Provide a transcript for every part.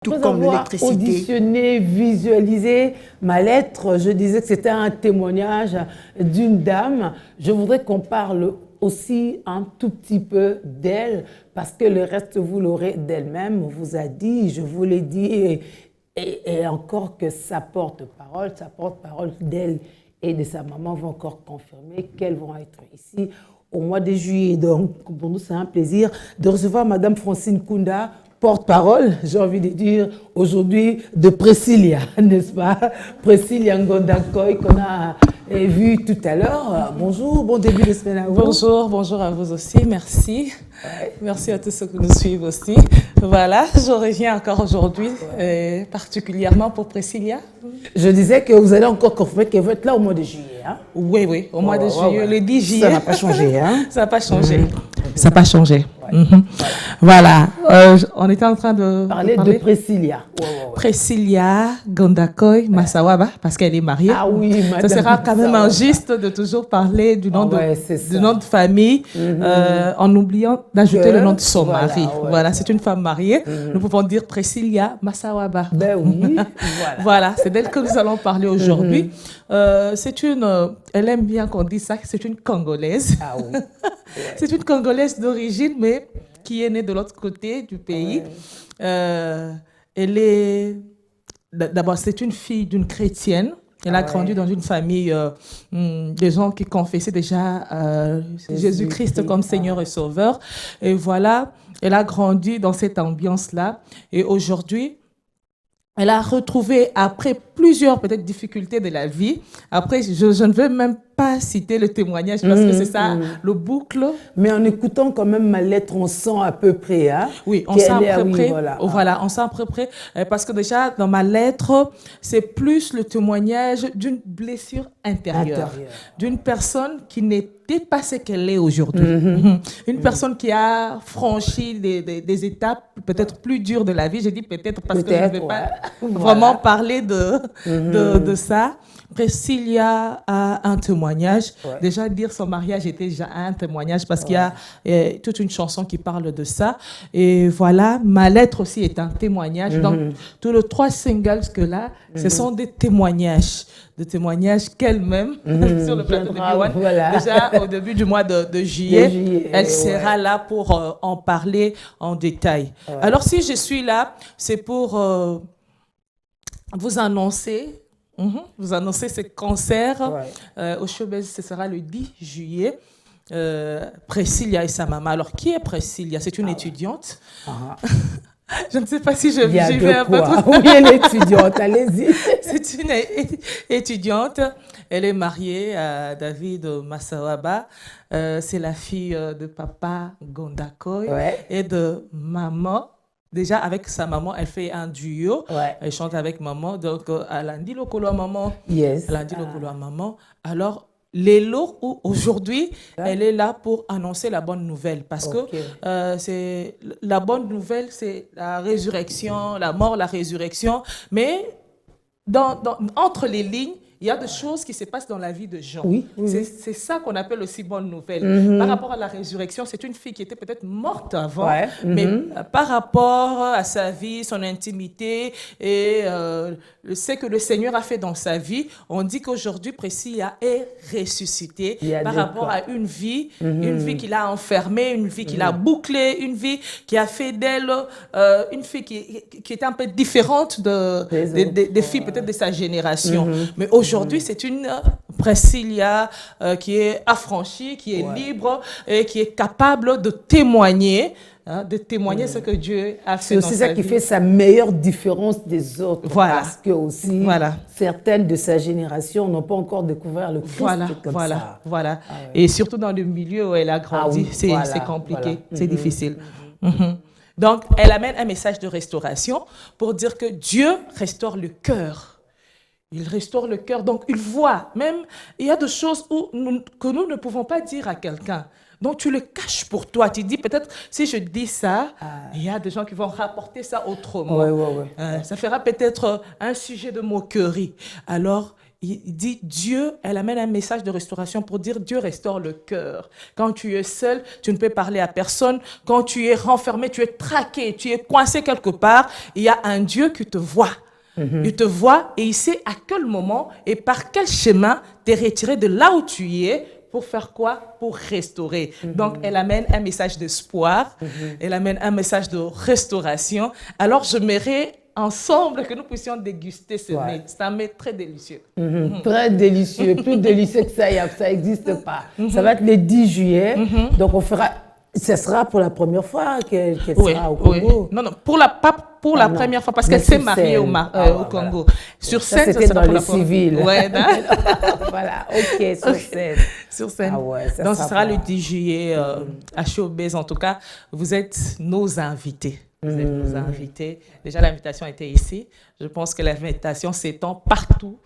tout Après comme avoir l'électricité. auditionné, visualisé ma lettre, je disais que c'était un témoignage d'une dame. Je voudrais qu'on parle aussi un tout petit peu d'elle, parce que le reste, vous l'aurez d'elle-même, on vous a dit, je vous l'ai dit, et encore que sa porte-parole d'elle et de sa maman vont encore confirmer qu'elles vont être ici au mois de juillet. Donc, pour nous, c'est un plaisir de recevoir Madame Francine Kounda, porte-parole, j'ai envie de dire, aujourd'hui, de Priscilla, n'est-ce pas? Priscilla Ngondakoy, qu'on a vu tout à l'heure. Bonjour, bon début de semaine à vous. Bonjour, bonjour à vous aussi, merci. Ouais. Merci à tous ceux qui nous suivent aussi. Voilà, je reviens encore aujourd'hui, particulièrement pour Priscilla. Je disais que vous allez encore confirmer que vous êtes là au mois de juillet. Hein? Oui, oui, au mois de juillet, le 10 juillet. Ça n'a pas changé. Hein? Ça n'a pas changé. Ça n'a pas changé. Voilà, on était en train de parler de Priscilla. Priscilla Ngondakoy Masawaba, parce qu'elle est mariée. Ah oui, madame. Ça sera quand même injuste de toujours parler du nom, du nom de famille en oubliant d'ajouter le nom de son mari. Voilà, c'est une femme mariée. Nous pouvons dire Priscilla Masawaba. Ben oui, voilà, c'est d'elle que nous allons parler aujourd'hui. C'est elle aime bien qu'on dise ça, c'est une Congolaise. Ah oui. C'est une Congolaise d'origine, mais qui est née de l'autre côté du pays. Elle est... D'abord, c'est une fille d'une chrétienne. Elle a grandi dans une famille de gens qui confessaient déjà Jésus-Christ comme Seigneur et Sauveur. Et voilà, elle a grandi dans cette ambiance-là. Et aujourd'hui, elle a retrouvé, après plusieurs peut-être difficultés de la vie, après, je ne veux même pas citer le témoignage parce que c'est ça, le boucle. Mais en écoutant quand même ma lettre, on sent à peu près. Hein, oui, on sent à peu près. Voilà, on sent à peu près. Parce que déjà, dans ma lettre, c'est plus le témoignage d'une blessure intérieure. D'une personne qui n'était pas ce qu'elle est aujourd'hui. Une personne qui a franchi des étapes peut-être plus dures de la vie. J'ai dit peut-être parce que je ne vais pas vraiment parler de ça. Priscilla a un témoignage. Déjà, dire son mariage était déjà un témoignage parce qu'il y a toute une chanson qui parle de ça. Et voilà, ma lettre aussi est un témoignage. Donc, tous les 3 singles que là, ce sont des témoignages qu'elle-même, sur le plateau de B1, déjà au début du mois de juillet, elle sera là pour en parler en détail. Alors, si je suis là, c'est pour vous annoncer ce concert au Showbiz. Ce sera le 10 juillet. Priscilla et sa maman. Alors, qui est Priscilla? C'est une étudiante. Je ne sais pas si j'y vais un peu trop. Oui, elle est étudiante, allez-y. C'est une étudiante. Elle est mariée à David Masawaba. C'est la fille de papa Ngondakoy et de maman. Déjà, avec sa maman, elle fait un duo. Elle chante avec maman. Donc, elle a dit le colo à maman. Yes. Elle a dit le colo à maman. Alors, Lélo, aujourd'hui, elle est là pour annoncer la bonne nouvelle. Parce que c'est la bonne nouvelle, c'est la résurrection, la mort, la résurrection. Mais entre les lignes, il y a des choses qui se passent dans la vie de gens. C'est ça qu'on appelle aussi bonne nouvelle. Par rapport à la résurrection, c'est une fille qui était peut-être morte avant, mais par rapport à sa vie, son intimité et ce que le Seigneur a fait dans sa vie, on dit qu'aujourd'hui, Priscilla est ressuscitée par rapport à une vie qu'il a enfermée, une vie qu'il a bouclée, une vie qui a fait d'elle une fille qui était un peu différente des filles peut-être de sa génération. Mais aujourd'hui, c'est une Priscilla qui est affranchie, qui est libre et qui est capable de témoigner ce que Dieu a fait dans sa vie. C'est aussi ça qui fait sa meilleure différence des autres. Parce que aussi, certaines de sa génération n'ont pas encore découvert le Christ comme ça. Voilà. Et surtout dans le milieu où elle a grandi, c'est compliqué, c'est difficile. Donc, elle amène un message de restauration pour dire que Dieu restaure le cœur. Il restaure le cœur, donc il voit. Même, il y a des choses que nous ne pouvons pas dire à quelqu'un. Donc tu le caches pour toi. Tu dis peut-être, si je dis ça, il y a des gens qui vont rapporter ça autrement. Ça fera peut-être un sujet de moquerie. Alors, il dit Dieu, elle amène un message de restauration pour dire Dieu restaure le cœur. Quand tu es seul, tu ne peux parler à personne. Quand tu es renfermé, tu es traqué, tu es coincé quelque part, il y a un Dieu qui te voit. Il te voit et il sait à quel moment et par quel chemin t'es retiré de là où tu es pour faire quoi? Pour restaurer. Donc, elle amène un message d'espoir, elle amène un message de restauration. Alors, j'aimerais ensemble que nous puissions déguster ce mets. C'est un mets très délicieux. Très délicieux. Plus délicieux que ça n'existe pas. Ça va être le 10 juillet. Donc, on fera... Ce sera pour la première fois qu'elle sera au Congo. Non, pour la première fois, parce qu'elle s'est mariée au Congo. Sur scène, ça c'était dans les civils. Ouais, voilà, ok, sur scène. Sur scène. Ah ouais, donc, ce sera le 10 juillet à Showbiz. En tout cas, vous êtes nos invités. Vous êtes nos invités. Déjà, l'invitation était ici. Je pense que l'invitation s'étend partout.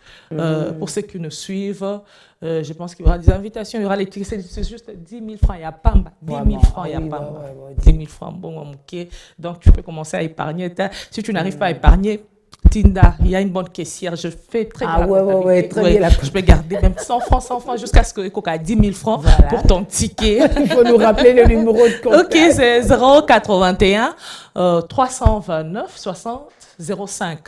Pour ceux qui nous suivent, je pense qu'il y aura des invitations. Il y aura les tickets. C'est juste 10 000 francs. Il y a Pamba. 10 000 francs, il y a Pamba. 10 000 francs. Bon, ok. Donc, tu peux commencer à épargner. Si tu n'arrives pas à épargner, Tinda, il y a une bonne caissière. Je fais très bien. Très bien. Je peux garder même 100 francs jusqu'à ce que Coca 10 000 francs pour ton ticket. Il faut nous rappeler le numéro de contact. Ok, c'est 081 329 60 05.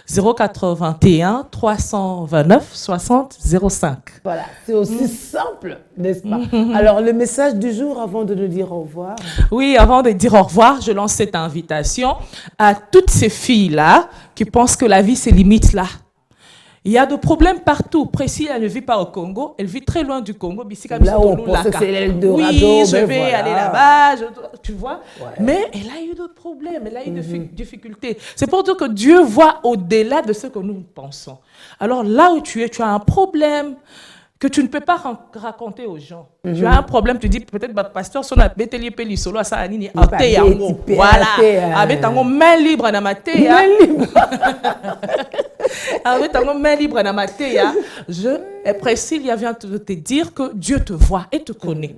081 329 60 05. Voilà, c'est aussi simple, n'est-ce pas? Alors, le message du jour avant de nous dire au revoir. Oui, avant de dire au revoir, je lance cette invitation à toutes ces filles-là qui pensent que la vie se limite là. Il y a des problèmes partout. Précis, elle ne vit pas au Congo, elle vit très loin du Congo. Là, on pense que c'est l'Eldorado. Oui, je vais aller là-bas, tu vois. Ouais. Mais elle a eu d'autres problèmes, elle a eu des difficultés. C'est pour dire que Dieu voit au-delà de ce que nous pensons. Alors là où tu as un problème que tu ne peux pas raconter aux gens. Tu as un problème, tu dis peut-être pasteur son appelé peli solo à ça anini voilà avec un main libre na matéa avec un main libre na matéa Priscilla vient de te dire que Dieu te voit et te connaît.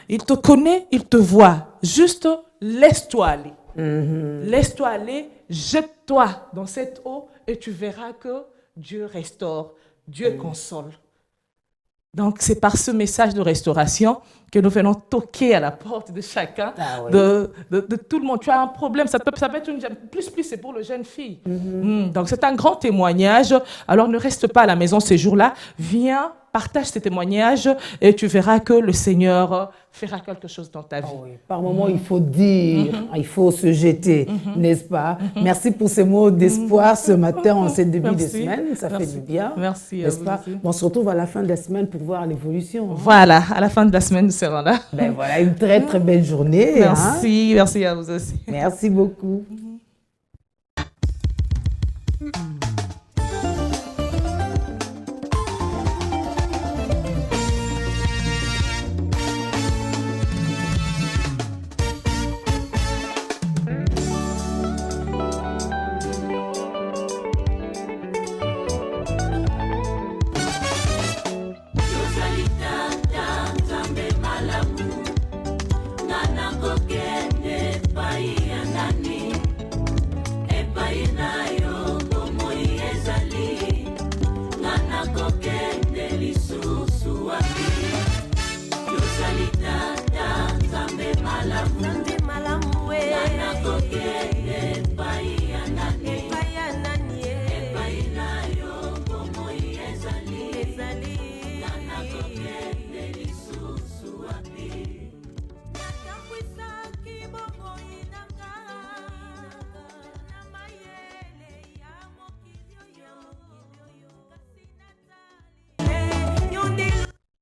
Il te connaît, il te voit. Juste laisse-toi aller. Laisse-toi aller, jette-toi dans cette eau et tu verras que Dieu restaure, Dieu console. Donc, c'est par ce message de restauration que nous venons toquer à la porte de chacun, de tout le monde. Tu as un problème, ça peut être une jeune... Plus, c'est pour les jeunes filles. Donc, c'est un grand témoignage. Alors, ne reste pas à la maison ces jours-là. Viens, partage ces témoignages et tu verras que le Seigneur fera quelque chose dans ta vie. Par moments, il faut dire, il faut se jeter, n'est-ce pas? Merci pour ces mots d'espoir ce matin, en ce début de semaine. Ça fait du bien. Merci. N'est-ce pas? On se retrouve à la fin de la semaine pour voir l'évolution. Voilà, à la fin de la semaine, nous serons là. Ben voilà, une très, très belle journée. Merci, merci à vous aussi. Merci beaucoup.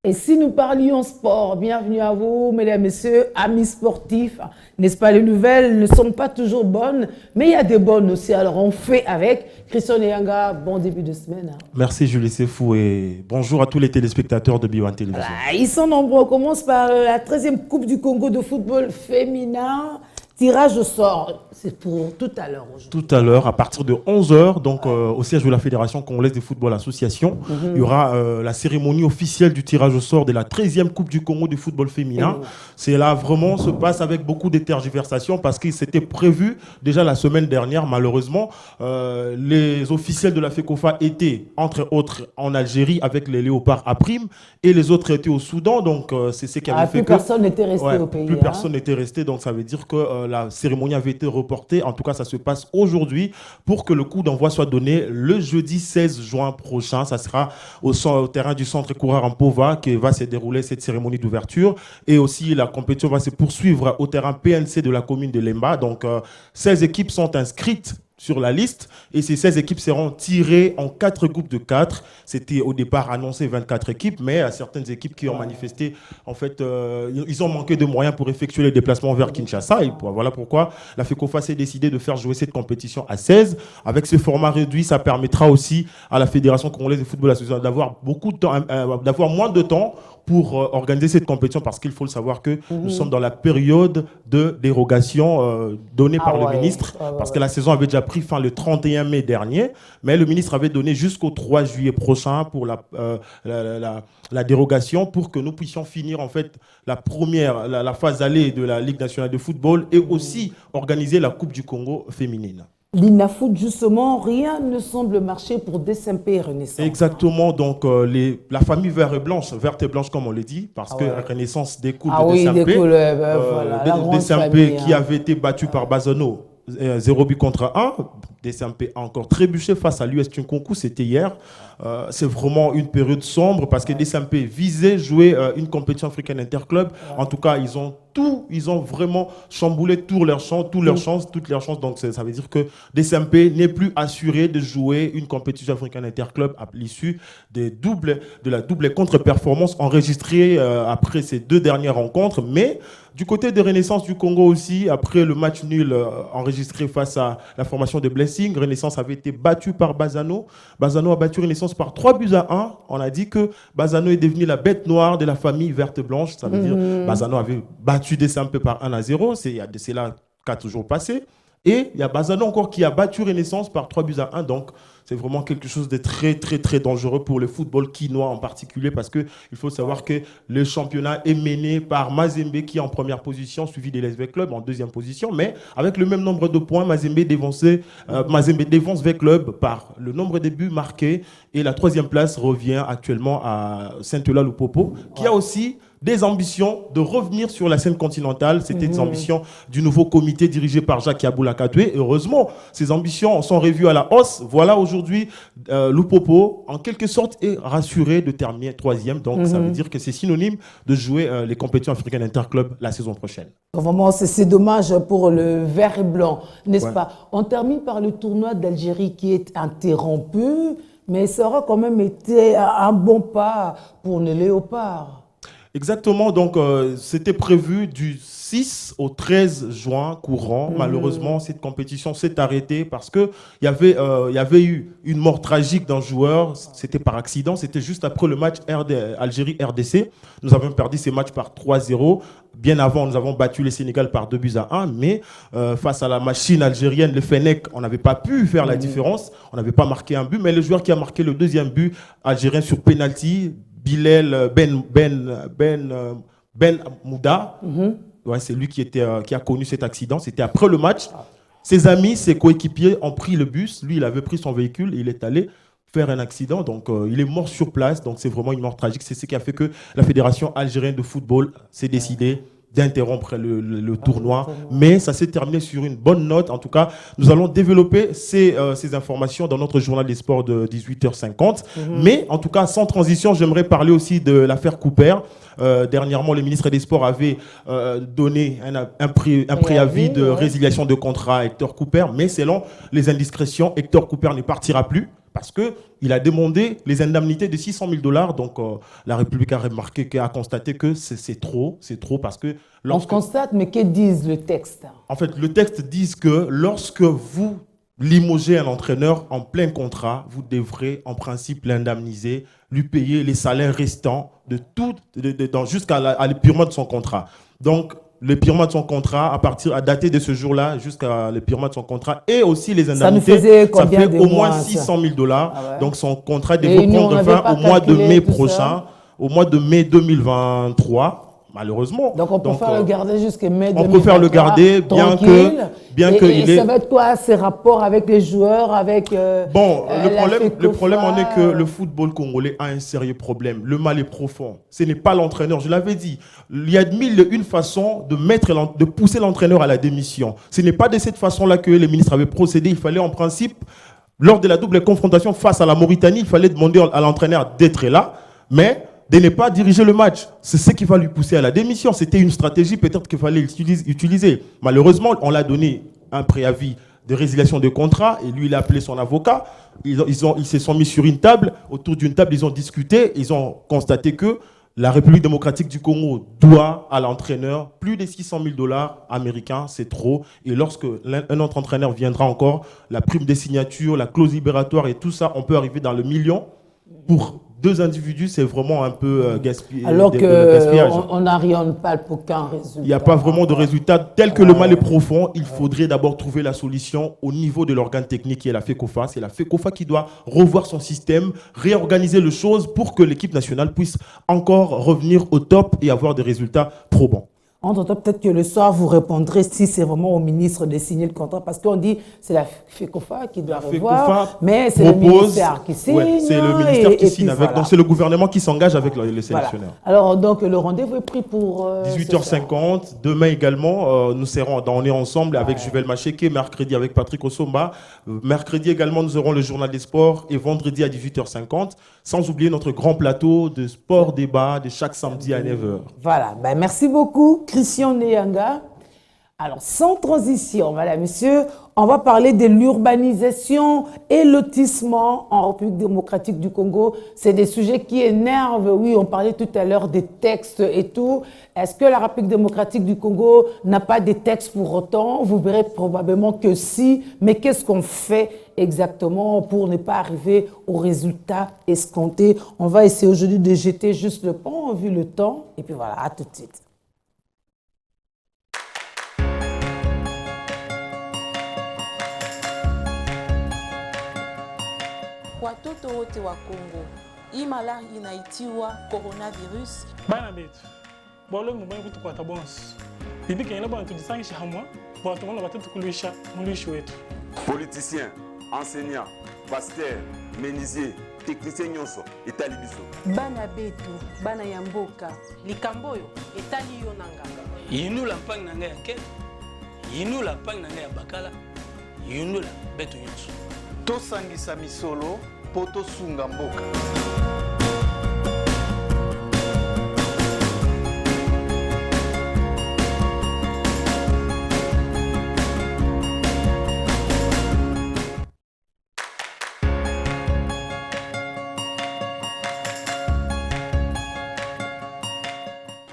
Et si nous parlions sport, bienvenue à vous, mesdames, messieurs, amis sportifs. N'est-ce pas, les nouvelles ne sont pas toujours bonnes, mais il y a des bonnes aussi. Alors, on fait avec. Christian Nyanga, bon début de semaine. Merci, Julie Sefou, et bonjour à tous les téléspectateurs de B1 Télévision. Voilà, ils sont nombreux. On commence par la 13e Coupe du Congo de football féminin. Tirage au sort, c'est pour tout à l'heure aujourd'hui. Tout à l'heure, à partir de 11h, donc au siège de la Fédération congolaise de football association, il y aura la cérémonie officielle du tirage au sort de la 13e Coupe du Congo du football féminin. C'est là vraiment se passe avec beaucoup de tergiversations parce que c'était prévu déjà la semaine dernière. Malheureusement, les officiels de la FECOFA étaient entre autres en Algérie avec les Léopards à prime et les autres étaient au Soudan. Donc c'est ce qui avait fait plus que personne n'était resté au pays. Plus personne n'était resté, donc ça veut dire que la cérémonie avait été reportée. En tout cas, ça se passe aujourd'hui pour que le coup d'envoi soit donné le jeudi 16 juin prochain. Ça sera au terrain du centre Coureur en Pova que va se dérouler cette cérémonie d'ouverture. Et aussi, la compétition va se poursuivre au terrain PNC de la commune de Lemba. Donc, 16 équipes sont inscrites sur la liste et ces 16 équipes seront tirées en 4 groupes de 4. C'était au départ annoncé 24 équipes, mais à certaines équipes qui ont manifesté, en fait, ils ont manqué de moyens pour effectuer les déplacements vers Kinshasa. Et voilà pourquoi la FECOFA s'est décidée de faire jouer cette compétition à 16. Avec ce format réduit, ça permettra aussi à la Fédération congolaise de football association d'avoir beaucoup de temps, d'avoir moins de temps pour organiser cette compétition parce qu'il faut le savoir que nous sommes dans la période de dérogation donnée par le ministre parce que la saison avait déjà pris fin le 31 mai dernier, mais le ministre avait donné jusqu'au 3 juillet prochain pour la dérogation pour que nous puissions finir en fait la phase allée de la Ligue nationale de football et aussi organiser la Coupe du Congo féminine. L'INAFOOT, justement, rien ne semble marcher pour DSMP et Renaissance. Exactement, donc la famille verte et blanche comme on le dit, parce que Renaissance découle de DSMP, DSMP qui avait été battu par Bazano 0 but contre 1. DSMP a encore trébuché face à l'US Tunkunku, c'était hier. C'est vraiment une période sombre parce que DSMP visait jouer une compétition africaine interclub. En tout cas, ils ont vraiment chamboulé toutes leurs chances. Donc ça veut dire que DSMP n'est plus assuré de jouer une compétition africaine interclub à l'issue de la double contre-performance enregistrée après ces 2 dernières rencontres. Mais du côté de Renaissance du Congo aussi, après le match nul enregistré face à la formation de Blessing, Renaissance avait été battu par Bazano. Bazano a battu Renaissance par 3 buts à 1. On a dit que Bazano est devenu la bête noire de la famille verte-blanche. Ça veut dire Bazano avait battu DSMP par 1-0. C'est là 4 jours passés. Et il y a Bazano encore qui a battu Renaissance par 3 buts à 1. Donc, c'est vraiment quelque chose de très, très, très dangereux pour le football quinois en particulier parce qu'il faut savoir que le championnat est mené par Mazembe qui est en première position, suivi des l'SV Club en deuxième position. Mais avec le même nombre de points, Mazembe dévance V Club par le nombre de buts marqués. Et la 3e place revient actuellement à Saint-Eula-Lupopo qui a aussi des ambitions de revenir sur la scène continentale. C'était des ambitions du nouveau comité dirigé par Jacques Yaboula Katoué. Heureusement, ces ambitions sont revues à la hausse. Voilà aujourd'hui, Lupopo, en quelque sorte, est rassuré de terminer 3e. Donc, ça veut dire que c'est synonyme de jouer les compétitions africaines interclubs la saison prochaine. Vraiment, c'est dommage pour le vert et blanc, n'est-ce pas? On termine par le tournoi d'Algérie qui est interrompu, mais ça aura quand même été un bon pas pour les Léopards. Exactement, donc c'était prévu du 6 au 13 juin courant. Malheureusement, cette compétition s'est arrêtée parce qu'il y avait eu une mort tragique d'un joueur. C'était par accident, c'était juste après le match Algérie-RDC. Nous avons perdu ces matchs par 3-0. Bien avant, nous avons battu le Sénégal par 2 buts à 1. Mais face à la machine algérienne, le Fennec, on n'avait pas pu faire la différence. On n'avait pas marqué un but. Mais le joueur qui a marqué le 2e but algérien sur penalty, Bilal Ben Mouda, c'est lui qui a connu cet accident. C'était après le match. Ses amis, ses coéquipiers ont pris le bus. Lui, il avait pris son véhicule et il est allé faire un accident. Donc, il est mort sur place. Donc, c'est vraiment une mort tragique. C'est ce qui a fait que la Fédération algérienne de football s'est décidée d'interrompre le tournoi. Mais ça s'est terminé sur une bonne note. En tout cas, nous allons développer ces informations dans notre journal des sports de 18h50. Mais en tout cas, sans transition, j'aimerais parler aussi de l'affaire Cooper. Dernièrement, le ministre des Sports avait donné un préavis de résiliation de contrat à Hector Cooper. Mais selon les indiscrétions, Hector Cooper ne partira plus parce qu'il a demandé les indemnités de $600,000. Donc, la République a constaté que c'est trop parce que... On constate, mais que disent le texte? En fait, le texte dit que lorsque vous limogez un entraîneur en plein contrat, vous devrez en principe l'indemniser, lui payer les salaires restants jusqu'à l'épurement de son contrat. Donc, l'épuisement de son contrat, à dater de ce jour-là jusqu'à l'épuisement de son contrat, et aussi les indemnités. Ça nous faisait combien ça fait de au mois, moins 600 000 $. Ah ouais. Donc son contrat devrait prendre fin au mois de mai prochain, au mois de mai 2023. Malheureusement. Donc on peut faire le garder jusqu'à mai 2023. On peut faire le garder, bien que ça va être quoi ces rapports avec les joueurs, avec bon, le problème en est que le football congolais a un sérieux problème. Le mal est profond. Ce n'est pas l'entraîneur. Je l'avais dit. Il y a mille et une façons de pousser l'entraîneur à la démission. Ce n'est pas de cette façon-là que les ministres avaient procédé. Il fallait en principe, lors de la double confrontation face à la Mauritanie, il fallait demander à l'entraîneur d'être là, mais de ne pas diriger le match. C'est ce qui va lui pousser à la démission. C'était une stratégie peut-être qu'il fallait utiliser. Malheureusement, on l'a donné un préavis de résiliation de contrat et lui, il a appelé son avocat. Ils se sont mis sur une table. Autour d'une table, ils ont discuté. Ils ont constaté que la République démocratique du Congo doit à l'entraîneur plus de 600 000 $ américains. C'est trop. Et lorsque un autre entraîneur viendra encore, la prime des signatures, la clause libératoire et tout ça, on peut arriver dans le million. Pour 2 individus, c'est vraiment un peu gaspillage. Alors qu'on n'arrive pas pour qu'un résultat. Il n'y a pas vraiment de résultat. Tel que le mal est profond, il faudrait d'abord trouver la solution au niveau de l'organe technique qui est la FECOFA. C'est la FECOFA qui doit revoir son système, réorganiser les choses pour que l'équipe nationale puisse encore revenir au top et avoir des résultats probants. Entre-temps, peut-être que le soir, vous répondrez si c'est vraiment au ministre de signer le contrat, parce qu'on dit c'est la FECOFA qui doit revoir, mais c'est le ministère qui signe. Ouais, c'est le ministère qui signe avec. Voilà. Donc c'est le gouvernement qui s'engage avec les sélectionneurs. Voilà. Alors donc le rendez-vous est pris pour 18h50. Demain également, on est ensemble avec Juvel Macheke, mercredi avec Patrick Osomba. Mercredi également, nous aurons le journal des sports et vendredi à 18h50. Sans oublier notre grand plateau de sport débat de chaque samedi à 9h. Voilà, merci beaucoup Christian Nyanga. Alors sans transition, madame, monsieur, on va parler de l'urbanisation et lotissement en République démocratique du Congo. C'est des sujets qui énervent. Oui, on parlait tout à l'heure des textes et tout. Est-ce que la République démocratique du Congo n'a pas des textes pour autant? Vous verrez probablement que si. Mais qu'est-ce qu'on fait exactement pour ne pas arriver au résultat escompté? On va essayer aujourd'hui de jeter juste le pont, vu le temps. Et puis voilà, à tout de suite. Watoto wote wa Kongo, hii malari inaitiwa coronavirus. Bana betu, bolo mubaya kutukwata bonso. Bibi kengela bana tudisangisha hamwa, batu mwana batatu kulisha mulishi wetu. Politiciens, enseignants, pasteurs, menuisiers, techniciens nyonso, etali biso. Bana betu, bana ya mboka, likamboyo, etali yo nanga. Yinu la mpang nanga ya ken, yinu la mpang nanga ya bakala, yinu la betu nyonso. Tosangisa misolo, poto sunga mboka.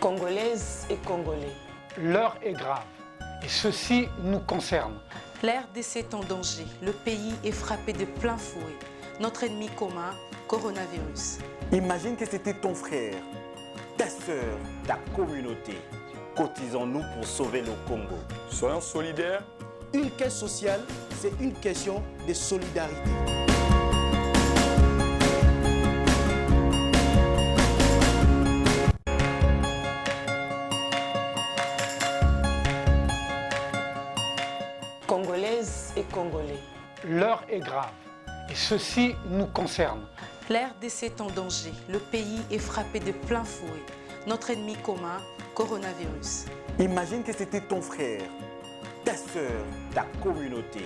Congolaises et Congolais. L'heure est grave et ceci nous concerne. La RDC est en danger. Le pays est frappé de plein fouet. Notre ennemi commun, coronavirus. Imagine que c'était ton frère, ta sœur, ta communauté. Cotisons-nous pour sauver le Congo. Soyons solidaires. Une caisse sociale, c'est une question de solidarité. Congolaises et Congolais. L'heure est grave et ceci nous concerne. La RDC est en danger. Le pays est frappé de plein fouet. Notre ennemi commun, coronavirus. Imagine que c'était ton frère, ta sœur, ta communauté.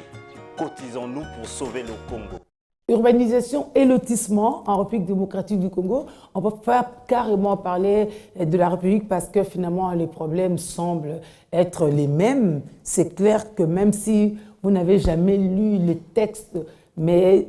Cotisons-nous pour sauver le Congo. Urbanisation et lotissement en République démocratique du Congo. On peut pas carrément parler de la République parce que finalement les problèmes semblent être les mêmes. C'est clair que même si vous n'avez jamais lu les textes, mais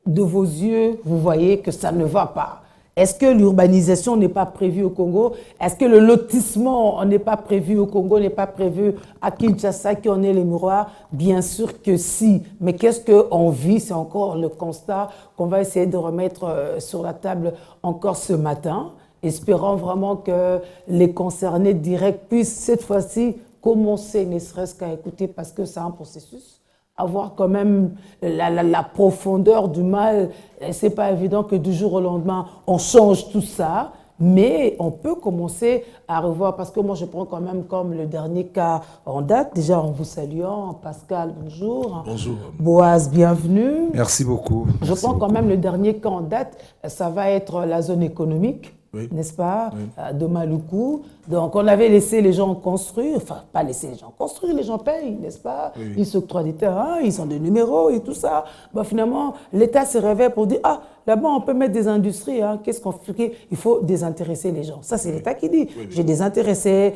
de vos yeux, vous voyez que ça ne va pas. Est-ce que l'urbanisation n'est pas prévue au Congo? Est-ce que le lotissement n'est pas prévu au Congo, n'est pas prévu à Kinshasa, qui en est les miroirs? Bien sûr que si. Mais qu'est-ce qu'on vit? C'est encore le constat qu'on va essayer de remettre sur la table encore ce matin. espérons vraiment que les concernés directs puissent cette fois-ci commencer, ne serait-ce qu'à écouter, parce que c'est un processus. Avoir quand même la profondeur du mal, c'est pas évident que du jour au lendemain, on change tout ça. Mais on peut commencer à revoir, parce que moi je prends quand même comme le dernier cas en date, déjà en vous saluant, Pascal, bonjour. Bonjour. Boaz, bienvenue. Merci beaucoup. Je prends quand même le dernier cas en date, ça va être la zone économique. Oui. N'est-ce pas, oui. De Maluku. Donc, on avait laissé les gens construire, enfin, pas laisser les gens construire, les gens payent, n'est-ce pas? Oui. Ils s'octroient des terrains, ils ont des numéros et tout ça. Bon, finalement, l'État se réveille pour dire, ah, là-bas, on peut mettre des industries, hein. Qu'est-ce qu'on fait? Il faut désintéresser les gens. Ça, c'est l'État qui dit. Oui. J'ai désintéressé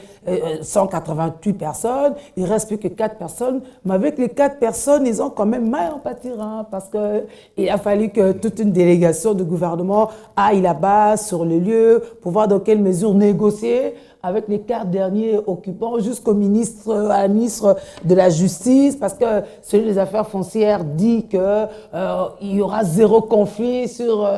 188 personnes, il ne reste plus que 4 personnes, mais avec les 4 personnes, ils ont quand même mal en pâtir, hein, parce qu'il a fallu que toute une délégation de gouvernement aille là-bas, sur le lieu, pour voir dans quelles mesures négocier avec les 4 derniers occupants jusqu'au ministre, à la ministre de la Justice, parce que celui des Affaires foncières dit qu'il y aura 0 conflit sur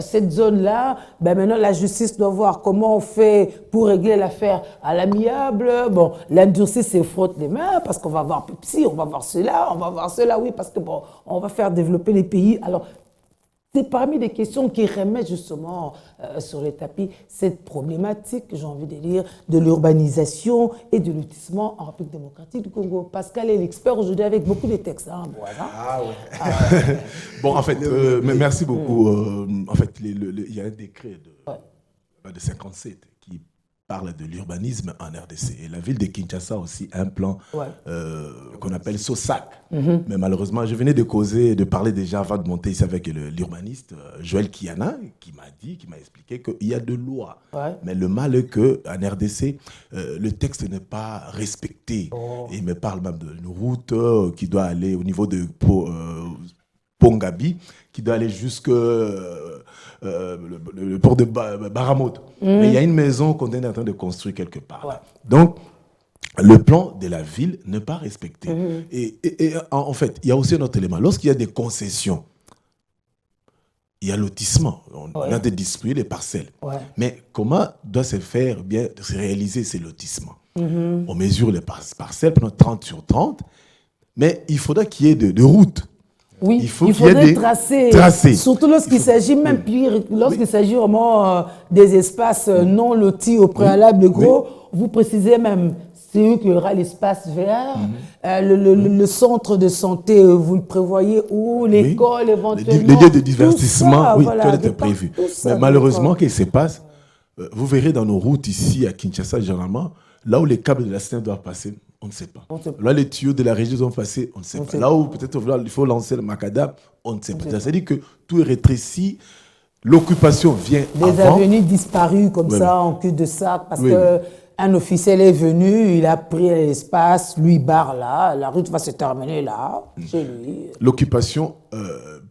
cette zone-là. Ben maintenant, la justice doit voir comment on fait pour régler l'affaire à l'amiable. Bon, l'industrie se frotte les mains parce qu'on va voir Pepsi, on va voir cela, oui, parce que bon, on va faire développer les pays. Alors, c'est parmi les questions qui remettent justement sur le tapis cette problématique, j'ai envie de dire, de l'urbanisation et de lotissement en République démocratique du Congo. Pascal est l'expert aujourd'hui avec beaucoup de textes. Hein, oui. Bon, en fait, merci beaucoup. En fait, il y a un décret de 57 qui parle de l'urbanisme en RDC. Et la ville de Kinshasa aussi a un plan qu'on appelle SOSAC. Mais malheureusement, je venais de parler déjà avant de monter ici avec l'urbaniste Joël Kiana, qui m'a expliqué qu'il y a de lois. Mais le mal est qu'en RDC, le texte n'est pas respecté. Et il me parle même d'une route qui doit aller au niveau de Pongabi, qui doit aller jusque le port de Baramoto. Mais il y a une maison qu'on est en train de construire quelque part. Donc, le plan de la ville n'est pas respecté. Et en fait, il y a aussi un autre élément. Lorsqu'il y a des concessions, il y a lotissement. On a de distribuer les parcelles. Mais comment doit se faire, bien se réaliser ces lotissements? On mesure les parcelles pendant 30 sur 30, mais il faudra qu'il y ait de routes. Oui, il faudrait tracer. Surtout lorsqu'il s'agit même pire, lorsqu'il s'agit vraiment des espaces non lotis au préalable gros, vous précisez même, c'est où qu'il y aura l'espace vert, le centre de santé, vous le prévoyez où, l'école éventuellement. Les lieux de divertissement, tout est prévu. Mais malheureusement, qu'est-ce qui se passe? Vous verrez dans nos routes ici à Kinshasa, généralement, là où les câbles de la Seine doivent passer, on ne sait pas. Là, les tuyaux de la régie ont passé, on ne sait pas. Là où peut-être il faut lancer le macadam, on ne sait pas. C'est-à-dire que tout est rétréci, l'occupation vient des avenues disparues comme ça, en cul de sac, parce qu'un officiel est venu, il a pris l'espace, lui barre là, la route va se terminer là, chez lui. L'occupation,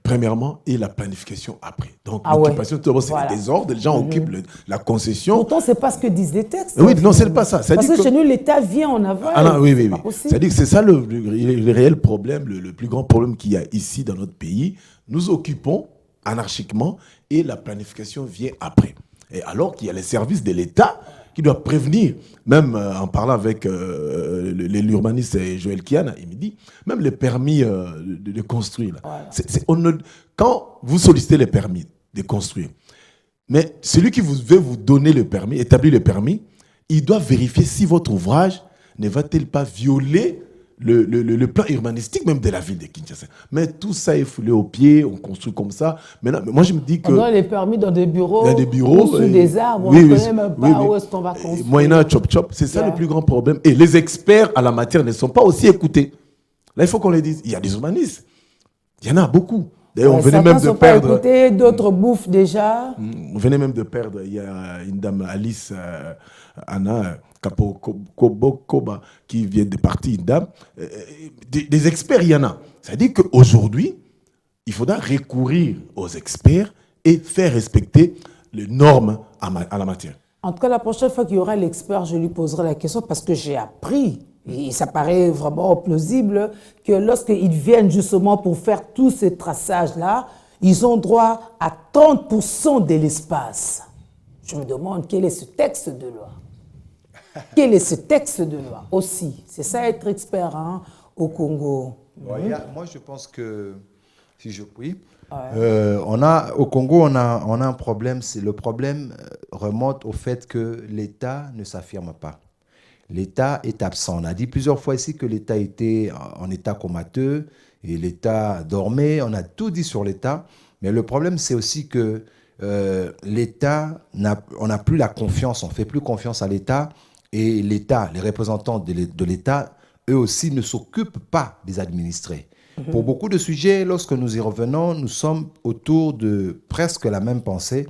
premièrement, et la planification après. Donc, l'occupation, tout d'abord, c'est le désordre, les gens occupent la concession. Pourtant, ce n'est pas ce que disent les textes. Oui, non, ce n'est pas ça. Parce que chez nous, l'État vient en aval. Ah non, oui. C'est-à-dire que c'est ça le réel problème, le plus grand problème qu'il y a ici dans notre pays. Nous occupons anarchiquement et la planification vient après. Et alors qu'il y a les services de l'État qui doivent prévenir, même en parlant avec l'urbaniste Joël Kiana, il me dit, même les permis de construire. Là, quand vous sollicitez les permis de construire, mais celui qui veut vous donner le permis, établir le permis, il doit vérifier si votre ouvrage ne va-t-il pas violer le plan urbanistique même de la ville de Kinshasa. Mais tout ça est foulé aux pieds, on construit comme ça. Maintenant, moi, je me dis que... On donne les permis dans des bureaux ou sous des arbres, on ne connaît même pas où est-ce qu'on va construire. Moyennant chop-chop, c'est ça le plus grand problème. Et les experts à la matière ne sont pas aussi écoutés. Là, il faut qu'on les dise. Il y a des urbanistes. Il y en a beaucoup. D'ailleurs, on venait même de perdre... D'autres bouffent déjà. On venait même de perdre. Il y a une dame, Alice Anna Koba, qui vient de partir, une dame. Des experts, il y en a. C'est-à-dire qu'aujourd'hui, il faudra recourir aux experts et faire respecter les normes à la matière. En tout cas, la prochaine fois qu'il y aura l'expert, je lui poserai la question parce que j'ai appris, et ça paraît vraiment plausible, que lorsqu'ils viennent justement pour faire tous ces traçages-là, ils ont droit à 30% de l'espace. Je me demande quel est ce texte de loi. Quel est ce texte de loi aussi? C'est ça être expert au Congo. Moi, je pense que, si je puis, au Congo, on a un problème. Le problème remonte au fait que l'État ne s'affirme pas. L'État est absent. On a dit plusieurs fois ici que l'État était en état comateux et l'État dormait. On a tout dit sur l'État. Mais le problème, c'est aussi que l'État, on n'a plus la confiance. On ne fait plus confiance à l'État. Et l'État, les représentants de l'État, eux aussi ne s'occupent pas des administrés. Pour beaucoup de sujets, lorsque nous y revenons, nous sommes autour de presque la même pensée.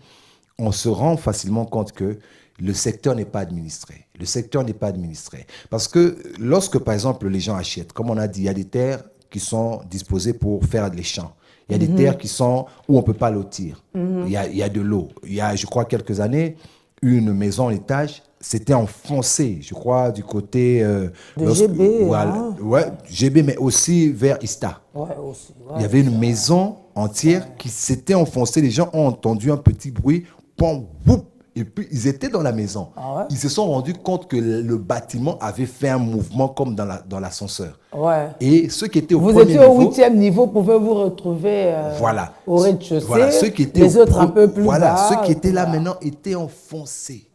On se rend facilement compte que le secteur n'est pas administré. Le secteur n'est pas administré. Parce que lorsque, par exemple, les gens achètent, comme on a dit, il y a des terres qui sont disposées pour faire des champs. Il y a des terres qui sont où on ne peut pas lotir. Il y a de l'eau. Il y a, je crois, quelques années, une maison en étage, c'était enfoncé, je crois, du côté... de GB. GB, mais aussi vers Ista. Aussi, il y avait une maison entière qui s'était enfoncée. Les gens ont entendu un petit bruit, pom, whoop, et puis ils étaient dans la maison. Ils se sont rendus compte que le bâtiment avait fait un mouvement comme dans l'ascenseur. Et ceux qui étaient au premier niveau... Vous étiez au 8e niveau, pouvez vous retrouver au rez-de-chaussée. Ceux qui étaient les autres un peu plus bas. Ceux qui étaient là maintenant étaient enfoncés.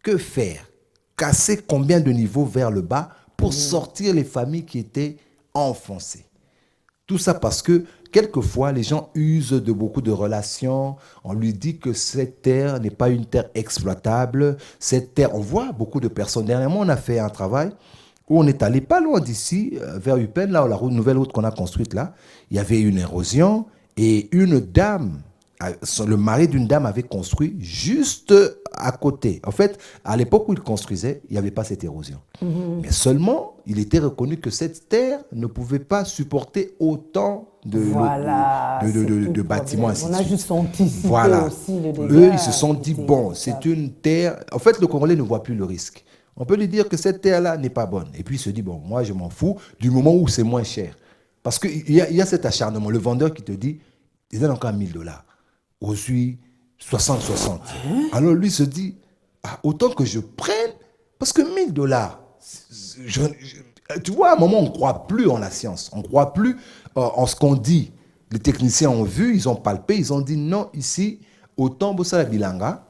Que faire? Casser combien de niveaux vers le bas pour sortir les familles qui étaient enfoncées? Tout ça parce que quelquefois, les gens usent de beaucoup de relations. On lui dit que cette terre n'est pas une terre exploitable. Cette terre, on voit beaucoup de personnes. Dernièrement, on a fait un travail où on est allé pas loin d'ici, vers Upen, là, la nouvelle route qu'on a construite là. Il y avait une érosion et une dame, le mari d'une dame avait construit juste à côté. En fait, à l'époque où il construisait, il n'y avait pas cette érosion. Mais seulement, il était reconnu que cette terre ne pouvait pas supporter autant de bâtiments. Ainsi on a juste anticipé aussi le dégât. Eux, ils se sont dit, bon, c'est une terre... En fait, le Congolais ne voit plus le risque. On peut lui dire que cette terre-là n'est pas bonne. Et puis, il se dit, bon, moi, je m'en fous du moment où c'est moins cher. Parce qu'il y a cet acharnement. Le vendeur qui te dit, il donne encore $1000. Aujourd'hui, 60. Alors lui se dit, autant que je prenne, parce que $1000, tu vois, à un moment, on ne croit plus en la science, on ne croit plus en ce qu'on dit. Les techniciens ont vu, ils ont palpé, ils ont dit non, ici, autant Bossala Bilanga,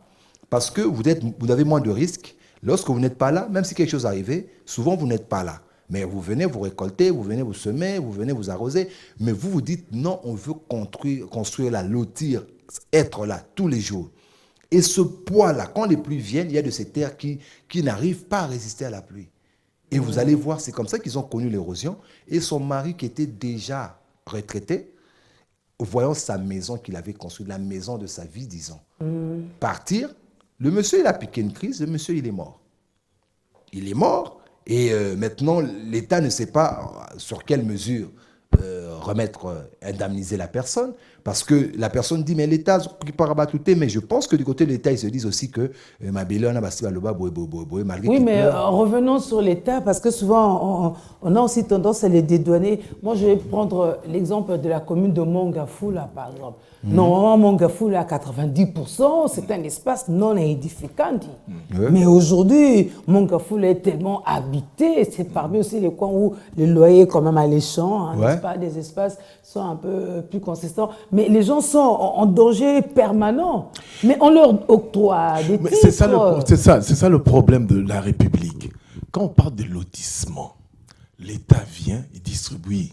parce que vous avez moins de risques. Lorsque vous n'êtes pas là, même si quelque chose arrive, souvent vous n'êtes pas là. Mais vous venez vous récolter, vous venez vous semer, vous venez vous arroser, mais vous vous dites non, on veut construire la lotir, être là tous les jours. Et ce poids-là, quand les pluies viennent, il y a de ces terres qui n'arrivent pas à résister à la pluie. Et vous allez voir, c'est comme ça qu'ils ont connu l'érosion. Et son mari, qui était déjà retraité, voyant sa maison qu'il avait construite, la maison de sa vie, disons, partir, le monsieur, il a piqué une crise, le monsieur, il est mort. Il est mort, et maintenant, l'État ne sait pas sur quelle mesure indemniser la personne, parce que la personne dit, mais l'État, mais je pense que du côté de l'État, ils se disent aussi que malgré oui, mais revenons sur l'État, parce que souvent, on a aussi tendance à les dédouaner. Moi, je vais prendre l'exemple de la commune de Mongafou, là, par exemple. Normalement, Mongafou, là, à 90%, c'est un espace non édificant. Mais aujourd'hui, Mongafou est tellement habité, c'est parmi aussi les coins où les loyers quand même alléchants, n'est-ce pas, des espaces sont un peu plus consistants. Mais les gens sont en danger permanent. Mais on leur octroie des titres. C'est ça le problème de la République. Quand on parle de lotissement, l'État vient et distribue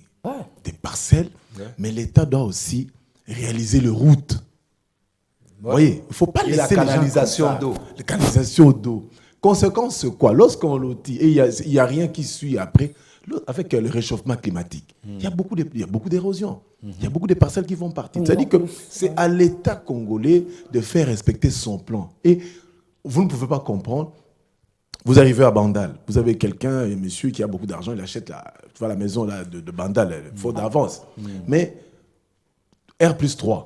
des parcelles, mais l'État doit aussi réaliser les routes. Vous voyez, il ne faut pas laisser la canalisation d'eau. La canalisation d'eau. Conséquence, quoi? Lorsqu'on lotit, et il n'y a rien qui suit après, avec le réchauffement climatique, il y a beaucoup d'érosion. Il y a beaucoup de parcelles qui vont partir. C'est-à-dire que c'est à l'État congolais de faire respecter son plan. Et vous ne pouvez pas comprendre. Vous arrivez à Bandal, vous avez quelqu'un, un monsieur qui a beaucoup d'argent, il achète la maison là, de Bandal, il faut d'avance. Mais R+3,